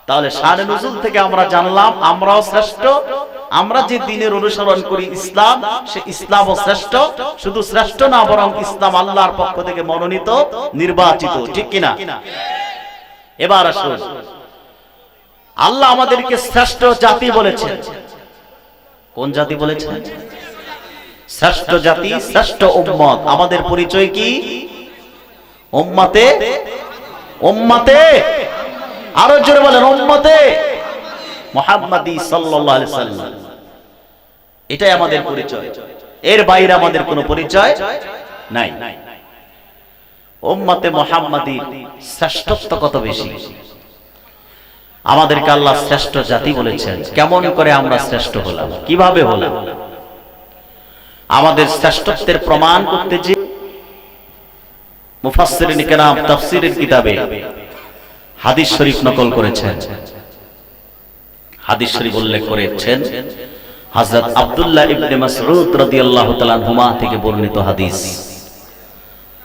Speaker 3: তাহলে শানে নুজুল থেকে আমরা জানলাম আমরাও শ্রেষ্ঠ। আমরা যে দিনের অনুসরণ করি ইসলাম, সে ইসলামও শ্রেষ্ঠ। শুধু শ্রেষ্ঠ না, বরং ইসলাম আল্লাহর পক্ষ থেকে মনোনীত, নির্বাচিত। ঠিক কিনা? এবার আসুন, আল্লাহ আমাদেরকে শ্রেষ্ঠ জাতি বলেছেন। কোন জাতি বলেছেন? শ্রেষ্ঠ জাতি, শ্রেষ্ঠ উম্মত। আমাদের পরিচয় কি? উম্মতে, উম্মতে, আরো জোরে বলেন, উম্মতে মুহাম্মাদি সাল্লাল্লাহু আলাইহি সাল্লাম। এটাই আমাদের পরিচয়, এর বাইরে আমাদের কোনো পরিচয় নাই। উম্মতে মুহাম্মাদি শ্রেষ্ঠত্ব কত বেশি! আমাদেরকে আল্লাহ শ্রেষ্ঠ জাতি বলেছেন। কেমন করে আমরা শ্রেষ্ঠ হলাম? কিভাবে হলাম? আমাদের শ্রেষ্ঠত্বের প্রমাণ করতে যে মুফাসসিরিন কিরাম তাফসীরের কিতাবে হাদিস শরীফ নকল করেছেন। হাদিস শরীফ উল্লেখ করেছেন হযরত আব্দুল্লাহ ইবনে মাসউদ রাদিয়াল্লাহু তাআলা আনহুমা থেকে বর্ণিত হাদিস।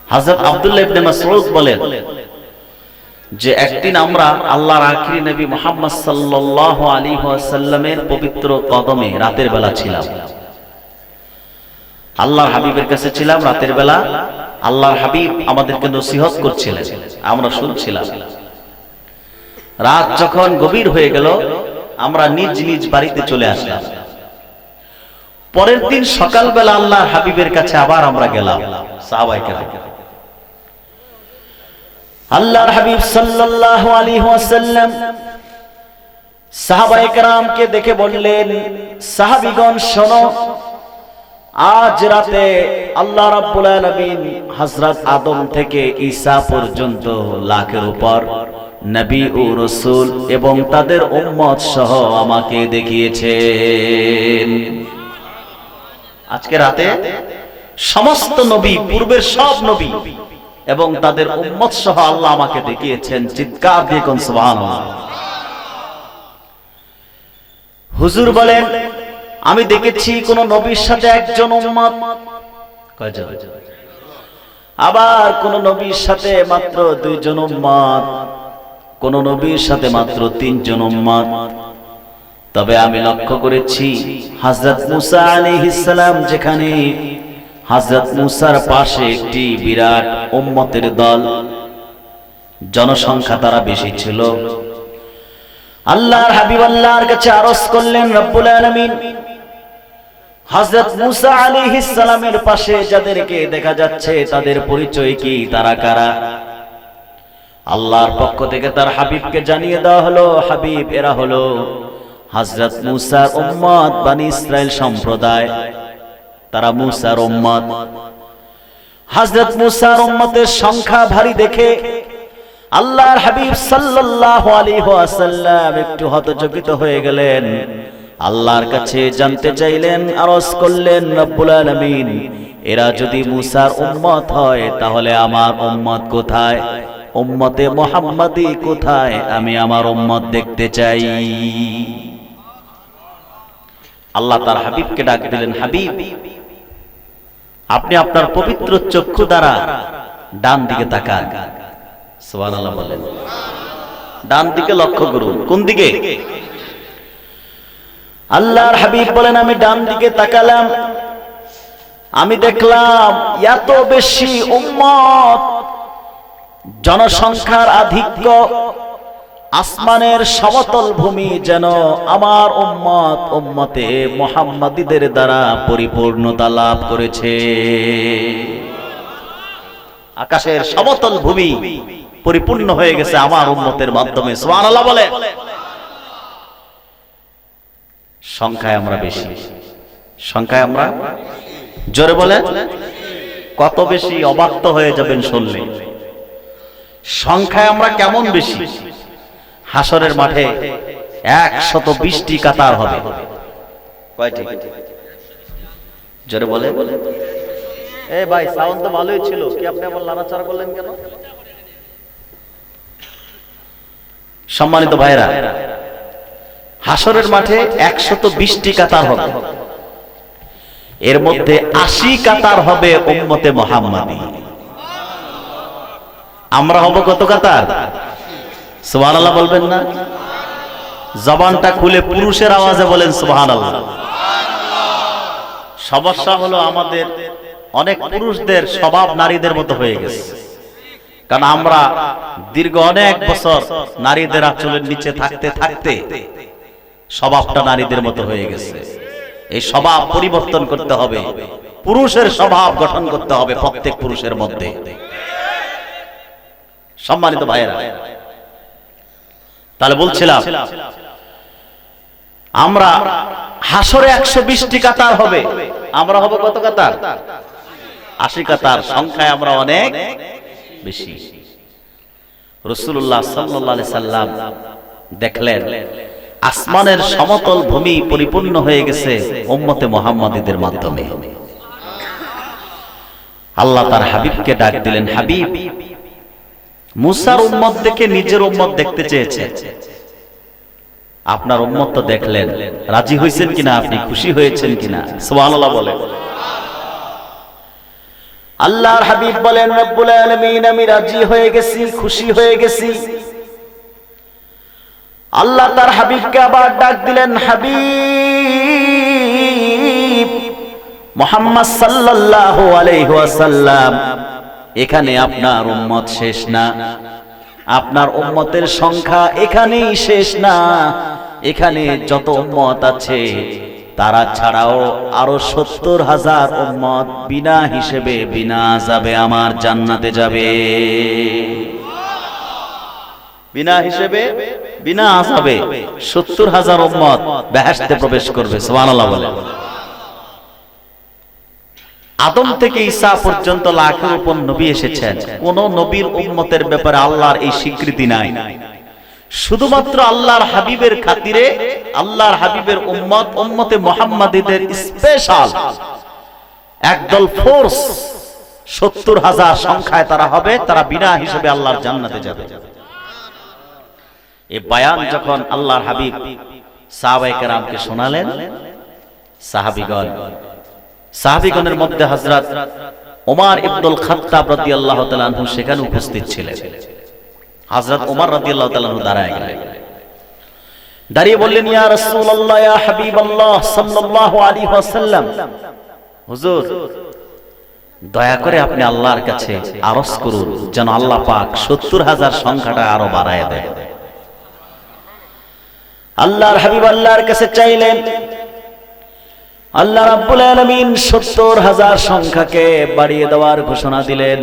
Speaker 3: হযরত আব্দুল্লাহ ইবনে মাসউদ বলেন যে একদিন আমরা আল্লাহর আখিরি নবী মুহাম্মদ সাল্লাল্লাহু আলাইহি ওয়াসাল্লামের পবিত্র কদমে রাতের বেলা ছিলাম। আল্লাহর হাবিবের কাছে ছিলাম রাতের বেলা। আল্লাহর হাবিব আমাদেরকে নসিহত করছিলেন, আমরা শুনছিলাম। রাত যখন গভীর হয়ে গেল, আমরা নিজ নিজ বাড়িতে চলে আসলাম। পরের দিন সকালবেলা আল্লাহর হাবিবের কাছে আবার আমরা গেলাম, সাহাবায়ে কেরাম। আল্লাহর হাবিব সাল্লাল্লাহু আলাইহি ওয়াসাল্লাম সাহাবায়ে কেরামকে দেখে বললেন, সাহাবীগণ শোনো, আজ রাতে আল্লাহ রাব্বুল আলামিন হযরত আদম থেকে ঈসা পর্যন্ত লাখের উপর নবী ও রাসূল এবং তাদের উম্মত সহ আমাকে দেখিয়েছেন। আজকে রাতে সমস্ত নবী, পূর্বের সব নবী এবং তাদের উম্মত সহ আল্লাহ আমাকে দেখিয়েছেন। চিৎকার দিয়ে কোন সুবহানাল্লাহ। হুজুর বলেন, আমি দেখেছি কোন নবীর সাথে একজন উম্মত, কয়জন? আবার কোন নবীর সাথে মাত্র দুইজন উম্মত, কোন নবীর সাথে মাত্র তিনজন উম্মত। তবে আমি লক্ষ্য করেছি হযরত মুসা আলাইহিস সালাম যেখানে, হযরত মুসার পাশে একটি বিরাট উম্মতের দল, জনসংখ্যা তারা বেশি ছিল। আল্লাহর হাবিব আল্লাহর কাছে আরজ করলেন, রব্বুল আলামিন হযরত মুসা আলাইহিস সালামের পাশে যাদেরকে দেখা যাচ্ছে তাদের পরিচয় কি, তারা কারা? আল্লাহর পক্ষ থেকে তার হাবিবকে জানিয়ে দেওয়া হলো, হাবিব এরা হলো হযরত মুসার উম্মত, বনি ইসরাইল সম্প্রদায়, তারা মুসার উম্মত। হযরত মুসার উম্মতের সংখ্যা ভারী দেখে আল্লাহর হাবিব সাল্লাল্লাহু আলাইহি ওয়াসাল্লাম একটু হতচকিত হয়ে গেলেন। আল্লাহর কাছে জানতে চাইলেন, আরজ করলেন, রব্বুল আলামিন এরা যদি মুসার উম্মত হয় তাহলে আমার উম্মত কোথায়? উম্মতে মুহাম্মাদি কোথায়? আমি আমার উম্মত দেখতে চাই। আল্লাহ তার হাবিবকে ডাক দিলেন, হাবিব আপনি আপনার পবিত্র চক্ষু দ্বারা ডান দিকে তাকান। সুবহানাল্লাহ বলেন। ডান দিকে লক্ষ্য করুন। কোন দিকে? আল্লাহর হাবিব বলেন, আমি ডান দিকে তাকালাম, আমি দেখলাম এত বেশি উম্মত, জনসংখ্যার আধিক্য, আসমানের সমতল ভূমি যেন আমার উম্মতে মুহাম্মাদীদের দ্বারা পরিপূর্ণতা লাভ করেছে। আকাশের সমতল ভূমি পরিপূর্ণ হয়ে গেছে আমার উম্মতের মাধ্যমে। সুবহানাল্লাহ বলে। সংখ্যায় আমরা বেশি, সংখ্যায় আমরা, জোরে বলে কত বেশি? অবাক হয়ে যাবেন শুনলে। সংখ্যায় আমরা কেমন বেশি? হাসরের মাঠে 120টি কাতার হবে। কয়টি? জোরে বলে। এ ভাই, সাউন্ড তো ভালোই ছিল, কি আপনি আবার লাড়াচাড়া করলেন কেন? সম্মানিত ভাইরা, হাসরের মাঠে 120টি কাতার হবে, এর মধ্যে 80 কাতার হবে উম্মতে মুহাম্মাদী। আমরা হব কত কাতার? সুবহানাল্লাহ বলবেন না? জবানটা খুলে পুরুষের আওয়াজে বলেন সুবহানাল্লাহ। সমস্যা হলো আমাদের অনেক পুরুষদের স্বভাব নারীদের মতো হয়ে গেছে, কারণ আমরা দীর্ঘ অনেক বছর নারীদের আঁচলের নিচে থাকতে থাকতে স্বভাবটা নারীদের মতো হয়ে গেছে। এই স্বভাব পরিবর্তন করতে হবে, পুরুষের স্বভাব গঠন করতে হবে প্রত্যেক পুরুষের মধ্যে। সম্মানিত ভাইয়েরা, তাহলে বলছিলাম আমরা হাসরে 120টি কাতার হবে, আমরা হব কত কাতার? 80 কাতার। সংখ্যায় আমরা অনেক বেশি। রাসূলুল্লাহ সাল্লাল্লাহু আলাইহি সাল্লাম দেখলেন আসমানের সমতল ভূমি পরিপূর্ণ হয়ে গেছে উম্মতে মুহাম্মাদীদের মাধ্যমে। আল্লাহ তার হাবিবকে ডাক দিলেন, হাবিব, মুসার উম্মত দেখে নিজের উম্মত দেখতে চেয়েছে, আপনার উম্মত তো দেখলেন, রাজি হয়েছেন কিনা? আপনি খুশি হয়েছেন কিনা? সুবহানাল্লাহ বলেন। আল্লাহর হাবিব বলেন, রব্বুল আলামিন, আমি রাজি হয়ে গেছি, খুশি হয়ে গেছি। আল্লাহ তার হাবিবকে আবার ডাক দিলেন, হাবিব মুহাম্মদ সাল্লাল্লাহু আলাইহি ওয়াসাল্লাম, এখানে আপনার উম্মত শেষ না, আপনার উম্মতের সংখ্যা এখানেই শেষ না, এখানে যত উম্মত আছে তারা ছাড়াও আরো 70,000 উম্মত বিনা হিসেবে বিনা আযাবে আমার জান্নাতে যাবে। বিনা হিসেবে বিনা আযাবে 70,000 উম্মত বেহেশতে প্রবেশ করবে। সুবহানাল্লাহ বলে। আদম থেকে ঈসা পর্যন্ত লাখের উপর নবী এসেছেন, কোন নবীর উম্মতের ব্যাপারে আল্লাহর এই স্বীকৃতি নাই। শুধুমাত্র আল্লাহর হাবিবের খাতিরে আল্লাহর হাবিবের উম্মত, উম্মতে মুহাম্মাদীদের স্পেশাল একদল ফোর্স 70,000 সংখ্যায় তারা হবে, তারা বিনা হিসেবে আল্লাহর জান্নাতে যাবে। এই বয়ান যখন আল্লাহর হাবিব সাহাবায়ে কেরামকে শোনালেন, সাহাবীগণের মধ্যে হযরত ওমর ইবনুল খাত্তাব রাদিয়াল্লাহু তাআলা আনহু সেখানে উপস্থিত ছিলেন। হযরত ওমর রাদিয়াল্লাহু তাআলা আনহু দাঁড়ায় গেলেন, দাঁড়িয়ে বললেন, ইয়া রাসূলুল্লাহ, ইয়া হাবিবাল্লাহ সাল্লাল্লাহু আলাইহি ওয়াসাল্লাম, হুজুর দয়া করে আপনি আল্লাহর কাছে আরজ করুন যেন আল্লাহ পাক 70,000 সংখ্যাটা আরো বাড়ায় দেয়। আল্লাহর হাবিব আল্লাহর কাছে চাইলেন, আল্লাহ রাব্বুল আলামিন 70,000 সংখ্যাকে বাড়িয়ে দেওয়ার ঘোষণা দিলেন।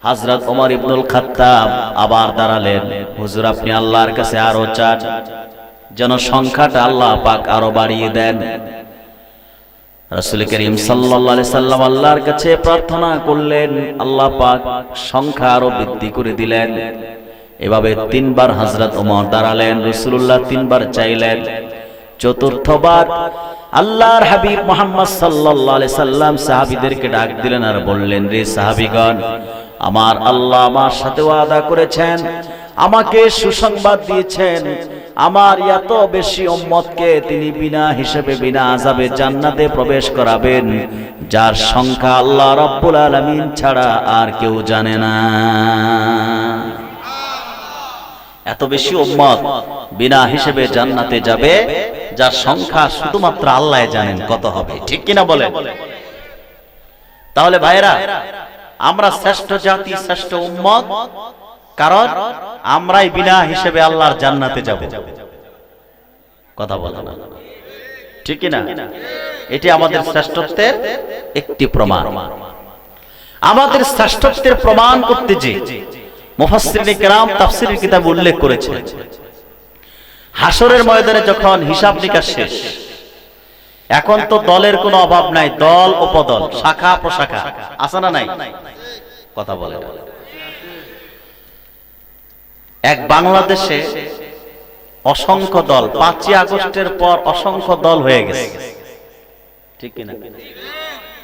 Speaker 3: হযরত ওমর ইবনুল খাত্তাব আবার দাঁড়ালেন, হুজুর আপনি আল্লাহর কাছে আরো চান যেন সংখ্যাটা আল্লাহ পাক আরো বাড়িয়ে দেন। রাসূল করিম সাল্লাল্লাহু আলাইহি সাল্লাম আল্লাহর কাছে প্রার্থনা করলেন, আল্লাহ পাক সংখ্যা আরো বৃদ্ধি করে দিলেন। এভাবে 3 বার হযরত ওমর দাঁড়ালেন, রাসূলুল্লাহ 3 বার চাইলেন। চতুর্থবার আল্লাহর হাবিব মুহাম্মদ সাল্লাল্লাহু আলাইহি সাল্লাম সাহাবীদেরকে ডাক দিলেন আর বললেন, রে সাহাবীগণ, আমার আল্লাহ আমার সাথে ওয়াদা করেছেন, আমাকে সুসংবাদ দিয়েছেন, আমার এত বেশি উম্মতকে তিনি বিনা হিসেবে বিনা আযাবে জান্নাতে প্রবেশ করাবেন, যার সংখ্যা আল্লাহ রাব্বুল আলামিন ছাড়া আর কেউ জানে না। এত বেশি উম্মত বিনা হিসেবে জান্নাতে যাবে, যার সংখ্যা শুধুমাত্র আল্লাহ জানেন কত হবে, ঠিক কিনা বলেন? তাহলে ভাইরা, আমরা শ্রেষ্ঠ জাতি, শ্রেষ্ঠ উম্মত, কারণ আমরাই বিনা হিসেবে আল্লাহর জান্নাতে যাব। কথা বলে না, ঠিক কিনা? এটি আমাদের শ্রেষ্ঠত্বের একটি প্রমাণ। আমাদের শ্রেষ্ঠত্বের প্রমাণ করতে যে মুফাসসিরিনে কেরাম তাফসীরের কিতাবে উল্লেখ করেছে, হাসরের ময়দানে যখন হিসাব নিকাশ শেষ, এখন তো দলের কোনো অভাব নাই, দল উপদল, শাখা প্রশাখা আছে না নাই? কথা বলে না। এক বাংলাদেশে অসংখ্য দল, 5ই আগস্টের পর অসংখ্য দল হয়ে গেছে, ঠিক কিনা?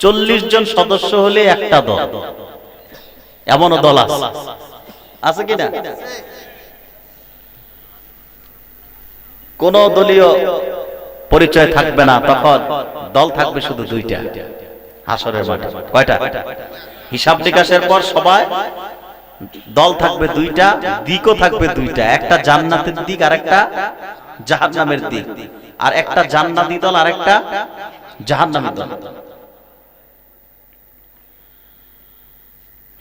Speaker 3: 40 জন সদস্য হলে একটা দল, এমনও দল আছে কিনা? কোন দলীয় পরিচয় থাকবে না, তখন দল থাকবে শুধু 2টা হাসরের মাঠে। কয়টা? হিসাব নিকাশের পর সবাই দল থাকবে 2টা, দিকও থাকবে 2টা, একটা জান্নাতের দিক আর একটা জাহান্নামের দিক, আর একটা জান্নাতি দল আর একটা জাহান্নামী দল।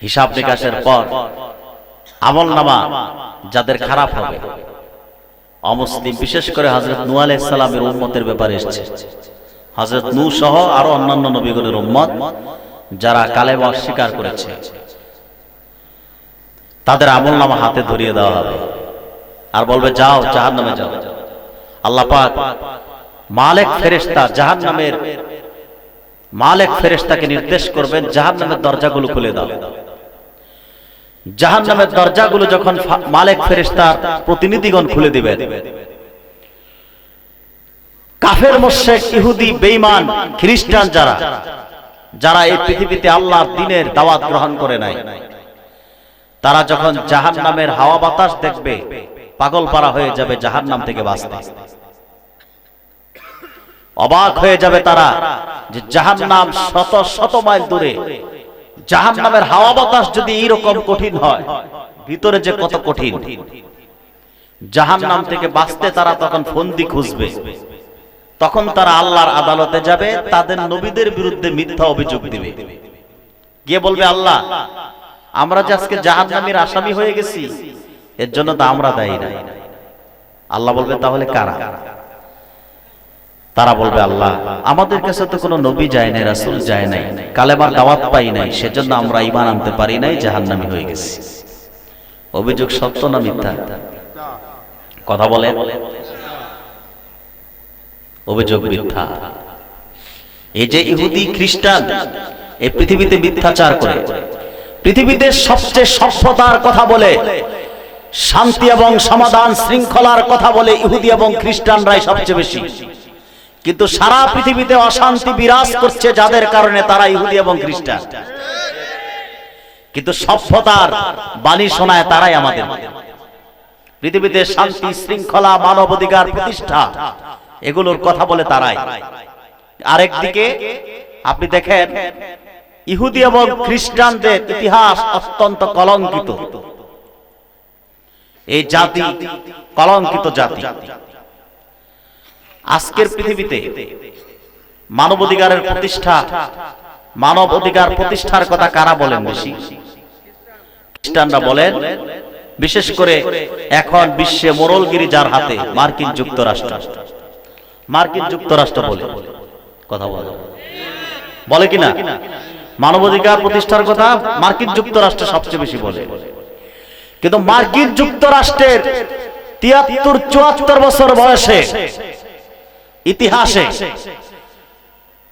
Speaker 3: হিসাব নিকাশের পর আমলনামা যাদের খারাপ হবে, অমুসলিম, বিশেষ করে হযরত নূহ আলাইহিস সালামের উম্মতের ব্যাপারে এসেছে, হযরত নূহ সহ আরো অন্যান্য নবীগণের উম্মত যারা কালেমা অস্বীকার করেছে, তাদের আমলনামা হাতে ধরিয়ে দেওয়া হবে আর বলবে যাও জাহান্নামে যাও। আল্লাহ পাক মালিক ফেরেশতা, জাহান্নামের মালিক ফেরেশতাকে নির্দেশ করবেন জাহান্নামের দরজাগুলো খুলে দাও। জাহান্নামের দরজাগুলো যখন মালিক ফেরেশতার প্রতিনিধিগণ খুলে দিবেন, কাফের, মুশরিক, ইহুদি, বেঈমান, খ্রিস্টান যারা এই পৃথিবীতে আল্লাহর দ্বীনের দাওয়াত গ্রহণ করে নাই, তারা যখন জাহান্নামের হাওয়া বাতাস দেখবে, পাগল পারা হয়ে যাবে জাহান্নাম থেকে বাঁচতে। অবাক হয়ে যাবে তারা যে জাহান্নাম শত শত মাইল দূরে, জাহান্নামের হাওয়া বাতাস যদি এইরকম কঠিন হয়, ভিতরে যে কত কঠিন। জাহান্নাম থেকে বাঁচতে তারা তখন ফন্দি খুঁজবে, তখন তারা আল্লাহর আদালতে যাবে, তাদের নবীদের বিরুদ্ধে মিথ্যা অভিযোগ দিবে, গিয়ে বলবে আল্লাহ, আমরা যে আজকে জাহান্নামীর আসামি হয়ে গেছি, এর জন্য তো আমরা দায়ী না। আল্লাহ বলবে তাহলে কারা? তারা বলবে আল্লাহ, আমাদের কাছে তো কোনো নবী যায় নাই, রাসূল যায় নাই, কালেমার দাওয়াত পাই নাই, সেজন্য আমরা ঈমান আনতে পারি নাই, জাহান্নামী হয়ে গেছি। অভিযোগ সত্য না মিথ্যা? কথা বলে। অভিযোগ মিথ্যা। এই যে ইহুদি, খ্রিস্টান এই পৃথিবীতে মিথ্যাচার করে, পৃথিবীতে সবচেয়ে সভ্যতার কথা বলে, শান্তি এবং সমাধান শৃঙ্খলার কথা বলে ইহুদি এবং খ্রিস্টানরাই সবচেয়ে বেশি, কিন্তু সারা পৃথিবীতে অশান্তি বিরাজ করছে যাদের কারণে তারা ইহুদি এবং খ্রিস্টান। কিন্তু সভ্যতার বাণী শোনায় তারাই আমাদের। পৃথিবীতে শান্তি, শৃঙ্খলা, মানবাধিকার প্রতিষ্ঠা, এগুলোর কথা বলে তারাই। আরেকদিকে আপনি দেখেন, ইহুদি এবং খ্রিস্টানদের ইতিহাস অত্যন্ত কলঙ্কিত। এই জাতি কলঙ্কিত জাতি। আজকের পৃথিবীতে মানবাধিকারের প্রতিষ্ঠা, মানব অধিকার প্রতিষ্ঠার কথা কারা বলেন বেশি? খ্রিস্টানরা বলেন। বিশেষ করে এখন বিশ্বে মোড়লগিরি যার হাতে, মার্কিন যুক্তরাষ্ট্র। মার্কিন যুক্তরাষ্ট্র বলে, কথা বলে কিনা? মানবাধিকার প্রতিষ্ঠার কথা মার্কিন যুক্তরাষ্ট্র সবচেয়ে বেশি বলে। কিন্তু মার্কিন যুক্তরাষ্ট্রের 73-74 বছর বয়সে ইতিহাসে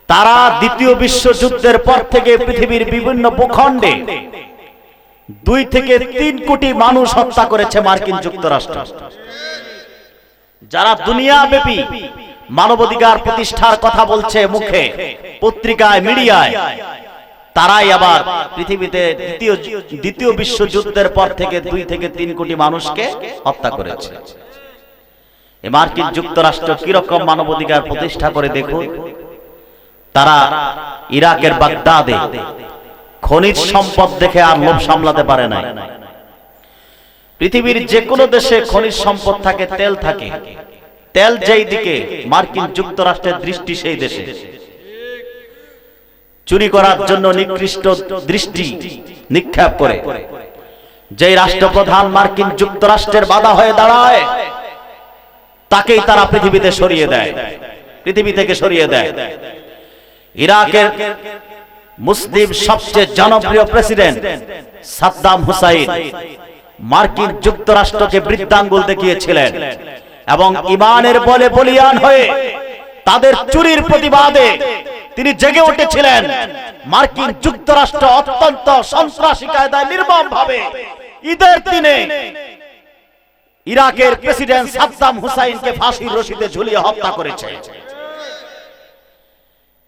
Speaker 3: তারা দ্বিতীয় বিশ্বযুদ্ধের পর থেকে পৃথিবীর বিভিন্ন ভূখণ্ডে 2 থেকে 3 কোটি মানুষ হত্যা করেছে মার্কিন যুক্তরাষ্ট্র। যারা দুনিয়াব্যাপী মানবাধিকার প্রতিষ্ঠার কথা বলছে মুখে, পত্রিকায়, মিডিয়ায়, তারাই আবার পৃথিবীতে দ্বিতীয় বিশ্বযুদ্ধের পর থেকে 2 থেকে 3 কোটি মানুষকে হত্যা করেছে। এই মার্কিন যুক্তরাষ্ট্র কিরকম মানবাধিকার প্রতিষ্ঠা করে দেখুন। তারা ইরাকের বাগদাদে খনিজ সম্পদ দেখে আর লোভ সামলাতে পারে না। পৃথিবীর যে কোনো দেশে খনিজ সম্পদ থাকে, তেল থাকে, তেল যেই দিকে মার্কিন যুক্তরাষ্ট্রের দৃষ্টি সেই দেশে। চুরি করার জন্য নিকৃষ্ট দৃষ্টি নিক্ষেপ করে যেই রাষ্ট্রপ্রধান মার্কিন যুক্তরাষ্ট্রের বাধা হয়ে দাঁড়ায়, তাকেই তারা পৃথিবীতে সরিয়ে দেয়, পৃথিবী থেকে সরিয়ে দেয়। ইরাকের মুসলিম সবচেয়ে জনপ্রিয় প্রেসিডেন্ট সাদ্দাম হুসাইন মার্কিন যুক্তরাষ্ট্রকে বৃদ্ধাঙ্গুল দেখিয়েছিলেন এবং ঈমানের বলে বলিয়ান হয়ে তাদের চুরির প্রতিবাদে তিনি জেগে উঠেছিলেন। মার্কিন যুক্তরাষ্ট্র অত্যন্ত সন্ত্রাসী কায়দায় নির্মমভাবে ঈদের দিনে ইরাকের প্রেসিডেন্ট সাদ্দাম হুসাইনকে ফাঁসির রশিতে ঝুলিয়ে হত্যা করেছে।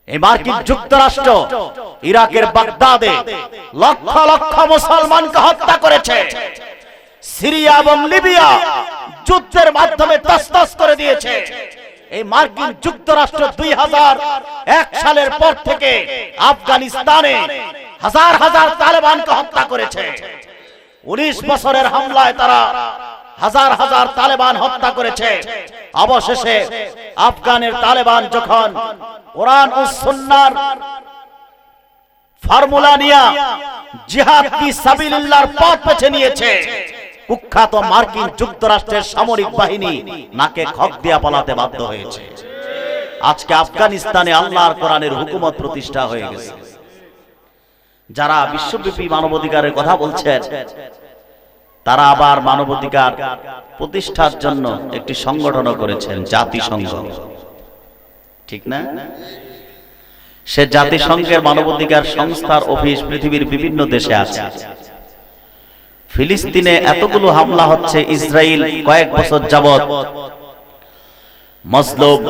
Speaker 3: এই মার্কিন যুক্তরাষ্ট্র ইরাকের বাগদাদে লক্ষ লক্ষ মুসলমানকে হত্যা করেছে। সিরিয়া এবং লিবিয়া যুদ্ধের মাধ্যমে তছনছ করে দিয়েছে। এই মার্কিন যুক্তরাষ্ট্র 2001 সালের পর থেকে আফগানিস্তানে হাজার হাজার তালেবানকে হত্যা করেছে। 19 বছরের হামলায় তারা হাজার হাজার তালেবান হত্যা করেছে। অবশেষে আফগানের তালেবান যখন কোরআন ও সুন্নাহর ফর্মুলা নিয়ে জিহাদ ফি সাবিলিল্লাহর পথ বেছে নিয়েছে, কুখ্যাত মার্কিন যুক্তরাষ্ট্রের সামরিক বাহিনী নাকে খক দিয়া পালাতে বাধ্য হয়েছে। আজকে আফগানিস্তানে আল্লাহর কোরআনের হুকুমত প্রতিষ্ঠা হয়ে গেছে। যারা বিশ্বব্যাপী মানবাধিকারের কথা বলছেন, তারা আবার মানবাধিকার প্রতিষ্ঠার জন্য একটি সংগঠন করেছেন, জাতিসংঘ, ঠিক না? সে জাতিসংঘের মানবাধিকার সংস্থার অফিস পৃথিবীর বিভিন্ন দেশে আছে। ফিলিস্তিনে এতগুলো হামলা হচ্ছে, ইসরায়েল কয়েক বছর যাবত মজলুম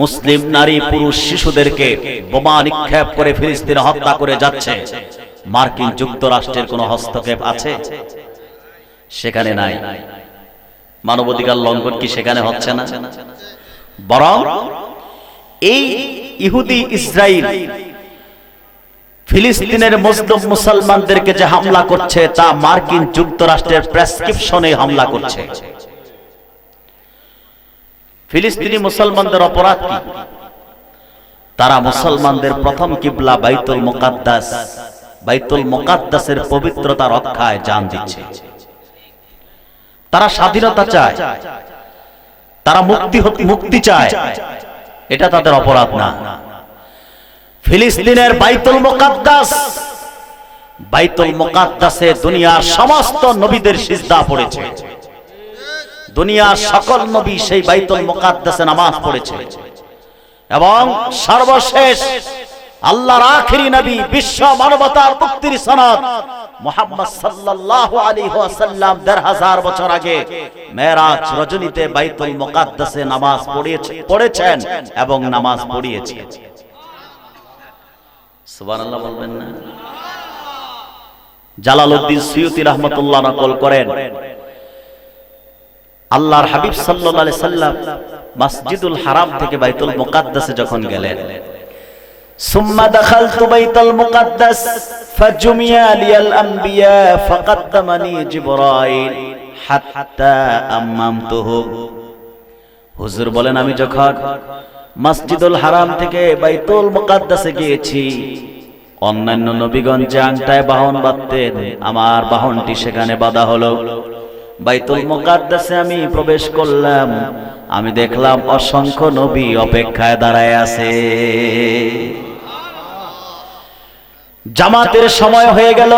Speaker 3: মুসলিম নারী পুরুষ শিশুদেরকে বোমা নিক্ষেপ করে ফিলিস্তিনে হত্যা করে যাচ্ছে। মার্কিন যুক্তরাষ্ট্রের কোনো হস্তক্ষেপ আছে? সেখানে নাই। মানবাধিকার লঙ্ঘন কি সেখানে হচ্ছে না? বরং এই ইহুদি ইসরায়েল ফিলিস্তিনের মুসলিম মুসলমানদেরকে যে হামলা করছে, তা মার্কিন যুক্তরাষ্ট্রের প্রেসক্রিপশনে হামলা করছে। ফিলিস্তিনি মুসলমানদের অপরাধ কি? তারা মুসলমানদের প্রথম কিবলা বাইতুল মুকাদ্দাস, বাইতুল মুকাদ্দাসের পবিত্রতা রক্ষায় জান দিচ্ছে। তারা স্বাধীনতা চায়, তারা মুক্তি চায়, এটা তাদের অপরাধ না। ফিলিস্তিনের বাইতুল মুকাদ্দাস, বাইতুল মুকাদ্দাসে দুনিয়ার সমস্ত নবীদের সিজদা পড়েছে। দুনিয়ার সকল নবী সেই বাইতুল মুকাদ্দাসে নামাজ পড়েছে এবং সর্বশেষ আল্লাহর আখিরি নবী, বিশ্ব মানবতার মুক্তির সনদ মুহাম্মদ সাল্লাল্লাহু আলাইহি ওয়াসাল্লাম ১৫০০ বছর আগে মেরাজ রজনীতে বাইতুল মুকাদ্দাসে নামাজ পড়েছেন এবং নামাজ পড়িয়েছেন। সুবহানাল্লাহ বলবেন না? জালালউদ্দিন সুয়ুতী রাহমাতুল্লাহ নকল করেন, আল্লাহর হাবিব সাল্লাল্লাহু আলাইহি সাল্লাম মসজিদুল হারাম থেকে বাইতুল মুকাদ্দাসে যখন গেলেন, সুম্মা দাখালতু বাইতুল মুকাদ্দাস ফাজুমিয়া লিয়াল আম্বিয়া ফাকাদ্দামানি জিবরাইল হাত্তা আম্মামতুহু। হুজুর বলেন, আমি যখন মসজিদুল হারাম থেকে বাইতুল মুকাদ্দাসে গিয়েছি, অন্যান্য নবীগণ যে আংটায় বাহন বাঁধতেন, আমার বাহনটি সেখানে বাঁধা হলো। বাইতুল মুকাদ্দাসে আমি প্রবেশ করলাম, আমি দেখলাম অসংখ্য নবী অপেক্ষায় দাঁড়ায় আছে। জামাতের সময় হয়ে গেল,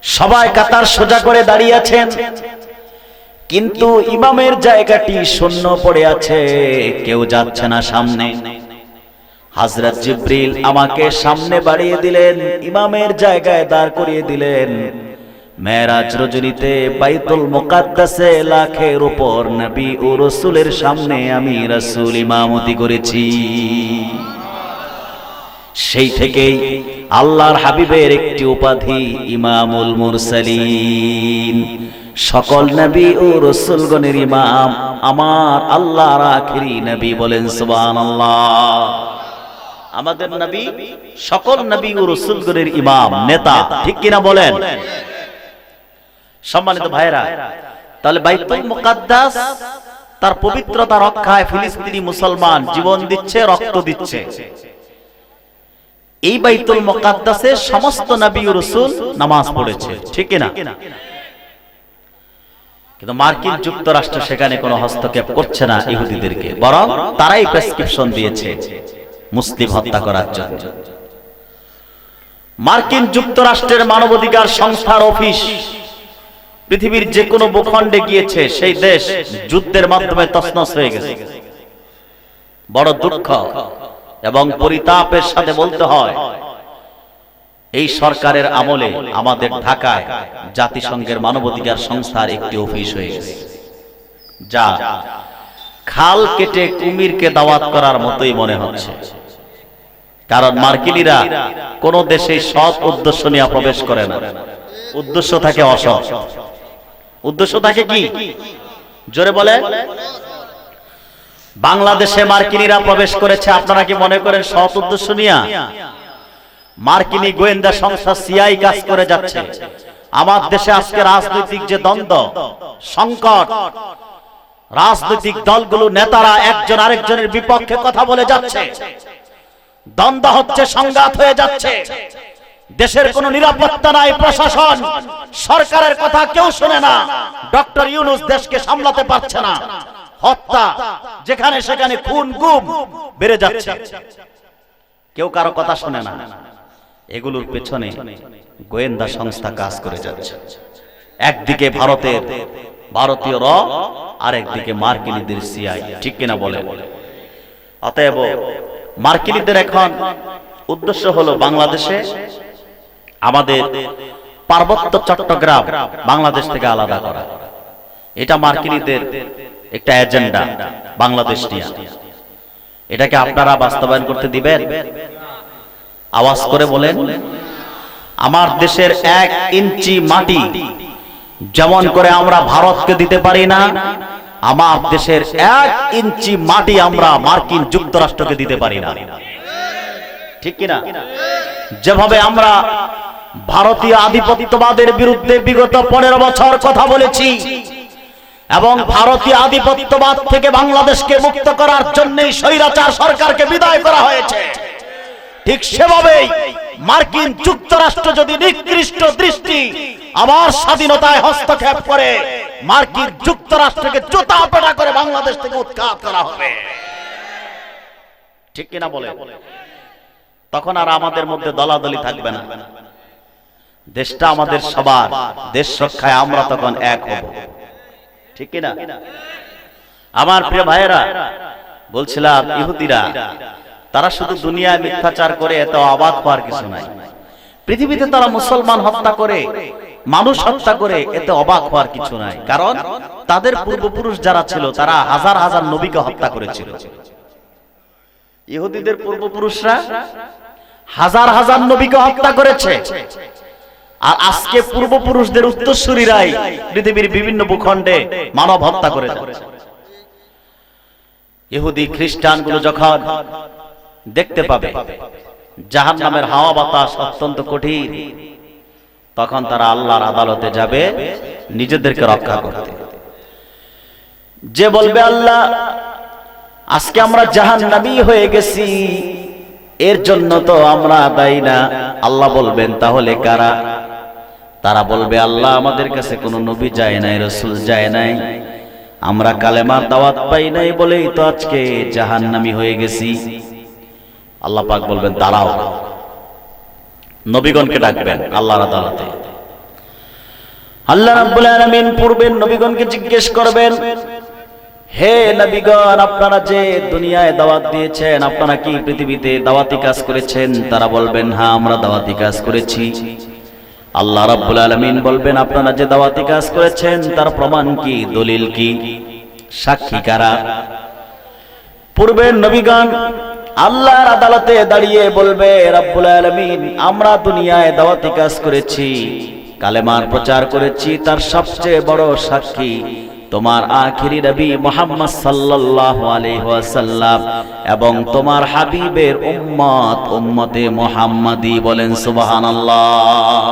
Speaker 3: সবাই কাতার সোজা করে দাঁড়িয়ে আছেন, কিন্তু ইমামের জায়গাটি শূন্য পড়ে আছে, কেউ যাচ্ছে না সামনে। হযরত জিবরিল আমাকে সামনে বাড়িয়ে দিলেন, ইমামের জায়গায় দাঁড় করিয়ে দিলেন। মেরাজ রজনীতে বাইতুল মুকাদ্দাসে লাখের উপর নবী ও রাসূলের সামনে আমি রাসূল ইমামতি করেছি। সেই থেকেই আল্লাহর হাবিবের একটি উপাধি ইমামুল মুরসালিন, সকল নবী ও রাসূলগণের ইমাম আমার আল্লাহর আখিরি নবী। বলেন সুবহানাল্লাহ। আমাদের নবী সকল নবী ও রাসূলগণের ইমাম, নেতা, ঠিক কিনা বলেন? সম্মানিত ভাইরা, তাহলে বাইতুল মুকাদ্দাস তার পবিত্রতা রক্ষায় ফিলিস্তিনি মুসলমান জীবন দিচ্ছে, রক্ত দিচ্ছে। এই বাইতুল মুকাদ্দাসে সমস্ত নবী ও রাসূল নামাজ পড়েছে, ঠিক কি না? কিন্তু মার্কিন যুক্তরাষ্ট্র সেখানে কোনো হস্তক্ষেপ করছে না ইহুদিদেরকে, বরং তারাই প্রেসক্রিপশন দিয়েছে মুসলিম হত্যা করার জন্য। মার্কিন যুক্তরাষ্ট্রের মানবাধিকার সংস্থার অফিস পৃথিবীর যে কোনো ভূখণ্ডে গিয়েছে, সেই দেশ যুদ্ধের মাধ্যমে তছনছ হয়ে গেছে। বড় দুঃখ এবং পরিতাপের সাথে বলতে হয়, এই সরকারের আমলে আমাদের ঢাকায় জাতিসংঘের মানবাধিকার সংস্থার একটি অফিস হয়ে গেছে, যা খাল কেটে কুমিরকে দাওয়াত করার মতোই মনে হচ্ছে। কারণ মার্কিনীরা কোন দেশে সৎ উদ্দেশ্য নিয়ে প্রবেশ করে না, উদ্দেশ্য থাকে অসৎ। উদ্দেশ্য থাকে কি? জোরে বলে। বাংলাদেশে মার্কিনীরা প্রবেশ করেছে, আপনারা কি মনে করেন সৎ উদ্দেশ্য নিয়ে? মার্কিনী গোয়েন্দা সংস্থা সিআই কাজ করে যাচ্ছে। আমার দেশে আজকে রাজনৈতিক যে দ্বন্দ্ব, সংকট, রাজনৈতিক দলগুলো নেতারা একজন আরেকজনের বিপক্ষে কথা বলে যাচ্ছে, দ্বন্দ্ব হচ্ছে, সংঘাত হয়ে যাচ্ছে। দেশের কোনো নিরাপত্তা নাই, প্রশাসন সরকারের কথা কেউ শুনে না। ডক্টর ইউনূস দেশকে সামলাতে পারছে না, হত্যা যেখানে সেখানে, খুন গুম বেড়ে যাচ্ছে, কেউ কারো কথা শুনে না। এগুলোর পেছনে গোয়েন্দা সংস্থা কাজ করে যাচ্ছে। একদিকে ভারতীয় র, আর একদিকে মার্কিনীদের সিআই, ঠিক কিনা বলে? অতএব মার্কিনীদের এখন উদ্দেশ্য হলো বাংলাদেশে আমাদের পার্বত্য চট্টগ্রাম বাংলাদেশ থেকে আলাদা করা। এটা মার্কিনীদের একটা এজেন্ডা বাংলাদেশ নিয়ে। এটাকে আপনারা বাস্তবায়ন করতে দিবেন? আওয়াজ করে বলেন। আমার দেশের 1 ইঞ্চি মাটি যেমন করে আমরা ভারতকে দিতে পারি না, আমার দেশের 1 ইঞ্চি মাটি আমরা মার্কিন যুক্তরাষ্ট্রকে দিতে পারি না, ঠিক কিনা? যেভাবে আমরা ভারতীয় আধিপত্যবাদের বিরুদ্ধে বিগত 15 বছর কথা বলেছি এবং ভারতীয় আধিপত্যবাদ থেকে বাংলাদেশকে মুক্ত করার জন্যই স্বৈরাচার সরকারকে বিদায় করা হয়েছে, ঠিক সেভাবেই মার্কিন যুক্তরাষ্ট্র যদি নিকৃষ্ট দৃষ্টি আবার স্বাধীনতায় হস্তক্ষেপ করে, মার্কিন যুক্তরাষ্ট্রকে জুতা পেটা করে বাংলাদেশ থেকে উৎখাত করা হবে, ঠিক কিনা বলে? তখন আর আমাদের মধ্যে দলাদলি থাকবে না, দেশটা আমাদের সবার, দেশ রক্ষায় আমরা তখন এক হব, ঠিক কিনা? আমার প্রিয় ভাইয়েরা, বলছিলাম ইহুদিরা তারা শুধু দুনিয়ায় মিথ্যাচার করে, এত অবাক হওয়ার কিছু নাই। পৃথিবীতে তারা মুসলমান হত্যা করে, মানুষ হত্যা করে, এতে অবাক হওয়ার কিছু নাই। কারণ তাদের পূর্বপুরুষ যারা ছিল তারা হাজার হাজার নবীকে হত্যা করেছিল। ইহুদিদের পূর্বপুরুষরা হাজার হাজার নবীকে হত্যা করেছে, আর আজকে পূর্বপুরুষদের উত্তরসূরিরাই পৃথিবীর বিভিন্ন ভূখণ্ডে মানব হত্যা করে যাচ্ছে। ইহুদি খ্রিস্টানগুলো যখন দেখতে পাবে জাহান্নামের হাওয়া বাতাস অত্যন্ত কঠিন, তখন তারা আল্লাহর আদালতে যাবে নিজেদেরকে রক্ষা করতে। যে বলবে আল্লাহ আজকে আমরা জাহান্নামী হয়ে গেছি, এর জন্য তো আমরা দায়ী না, আল্লাহ বলবেন তাহলে কারা? তারা বলবে আল্লাহ আমাদের কাছে কোনো নবী যায় নাই, রাসূল যায় নাই, আমরা কালেমার দাওয়াত পাই নাই বলেই তো আজকে জাহান্নামী হয়ে গেছি। আল্লাহ পাক বলবেন দাঁড়াও, নবীগণকে ডাকবেন আল্লাহর আদালতে। আল্লাহ রাব্বুল আলামিন পূর্বের নবীগণকে জিজ্ঞেস করবেন, হে নবীগণ, আপনারা যে দুনিয়ায় দাওয়াত দিয়েছেন, আপনারা কি পৃথিবীতে দাওয়াতি কাজ করেছেন? তারা বলবেন হ্যাঁ, আমরা দাওয়াতি কাজ করেছি। আল্লাহ রাব্বুল আলামিন বলবেন আপনারা যে দাওয়াতি কাজ করেছেন তার প্রমাণ কি, দলিল কি, সাক্ষী কারা? পূর্বের নবীগণ আল্লাহর আদালতে দাঁড়িয়ে বলবে রাব্বুল আলামিন আমরা দুনিয়ায় দাওয়াতি কাজ করেছি, কালেমার প্রচার করেছি, তার সবচেয়ে বড় সাক্ষী তোমার আখিরি নবী মুহাম্মদ সাল্লাল্লাহু আলাইহি ওয়াসাল্লাম এবং তোমার হাবিবের উম্মত, উম্মতে মুহাম্মাদি। বলেন সুবহানাল্লাহ।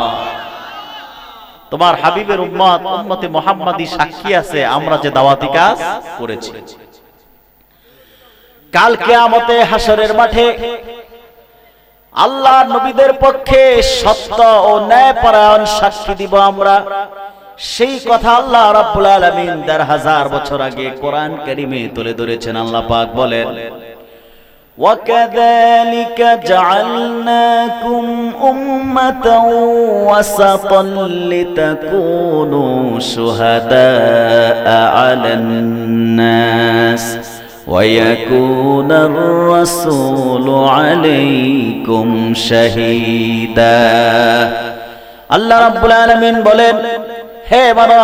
Speaker 3: তোমার হাবিবের উম্মত উম্মতে মুহাম্মাদি সাক্ষী আছে আমরা যে দাওয়াতি কাজ করেছি। কাল কিয়ামতে হাসরের মাঠে আল্লাহর নবীদের পক্ষে সত্য ও ন্যায়পরায়ণ সাক্ষী দিব আমরা। সেই কথা আল্লাহ রাব্বুল আলামিন ১৫০০ বছর আগে কোরআন কারীমে তুলে ধরেছেন। আল্লাহ পাক বলেন, وَكَذَلِكَ جَعَلْنَاكُمْ أُمَّةً وَسَطًا لِتَكُونُوا شُهَدَاءَ عَلَى النَّاسِ وَيَكُونَ الرَّسُولُ عَلَيْكُمْ شَهِيدًا। আল্লাহ রাব্বুল আলামিন বলেন, হে মানব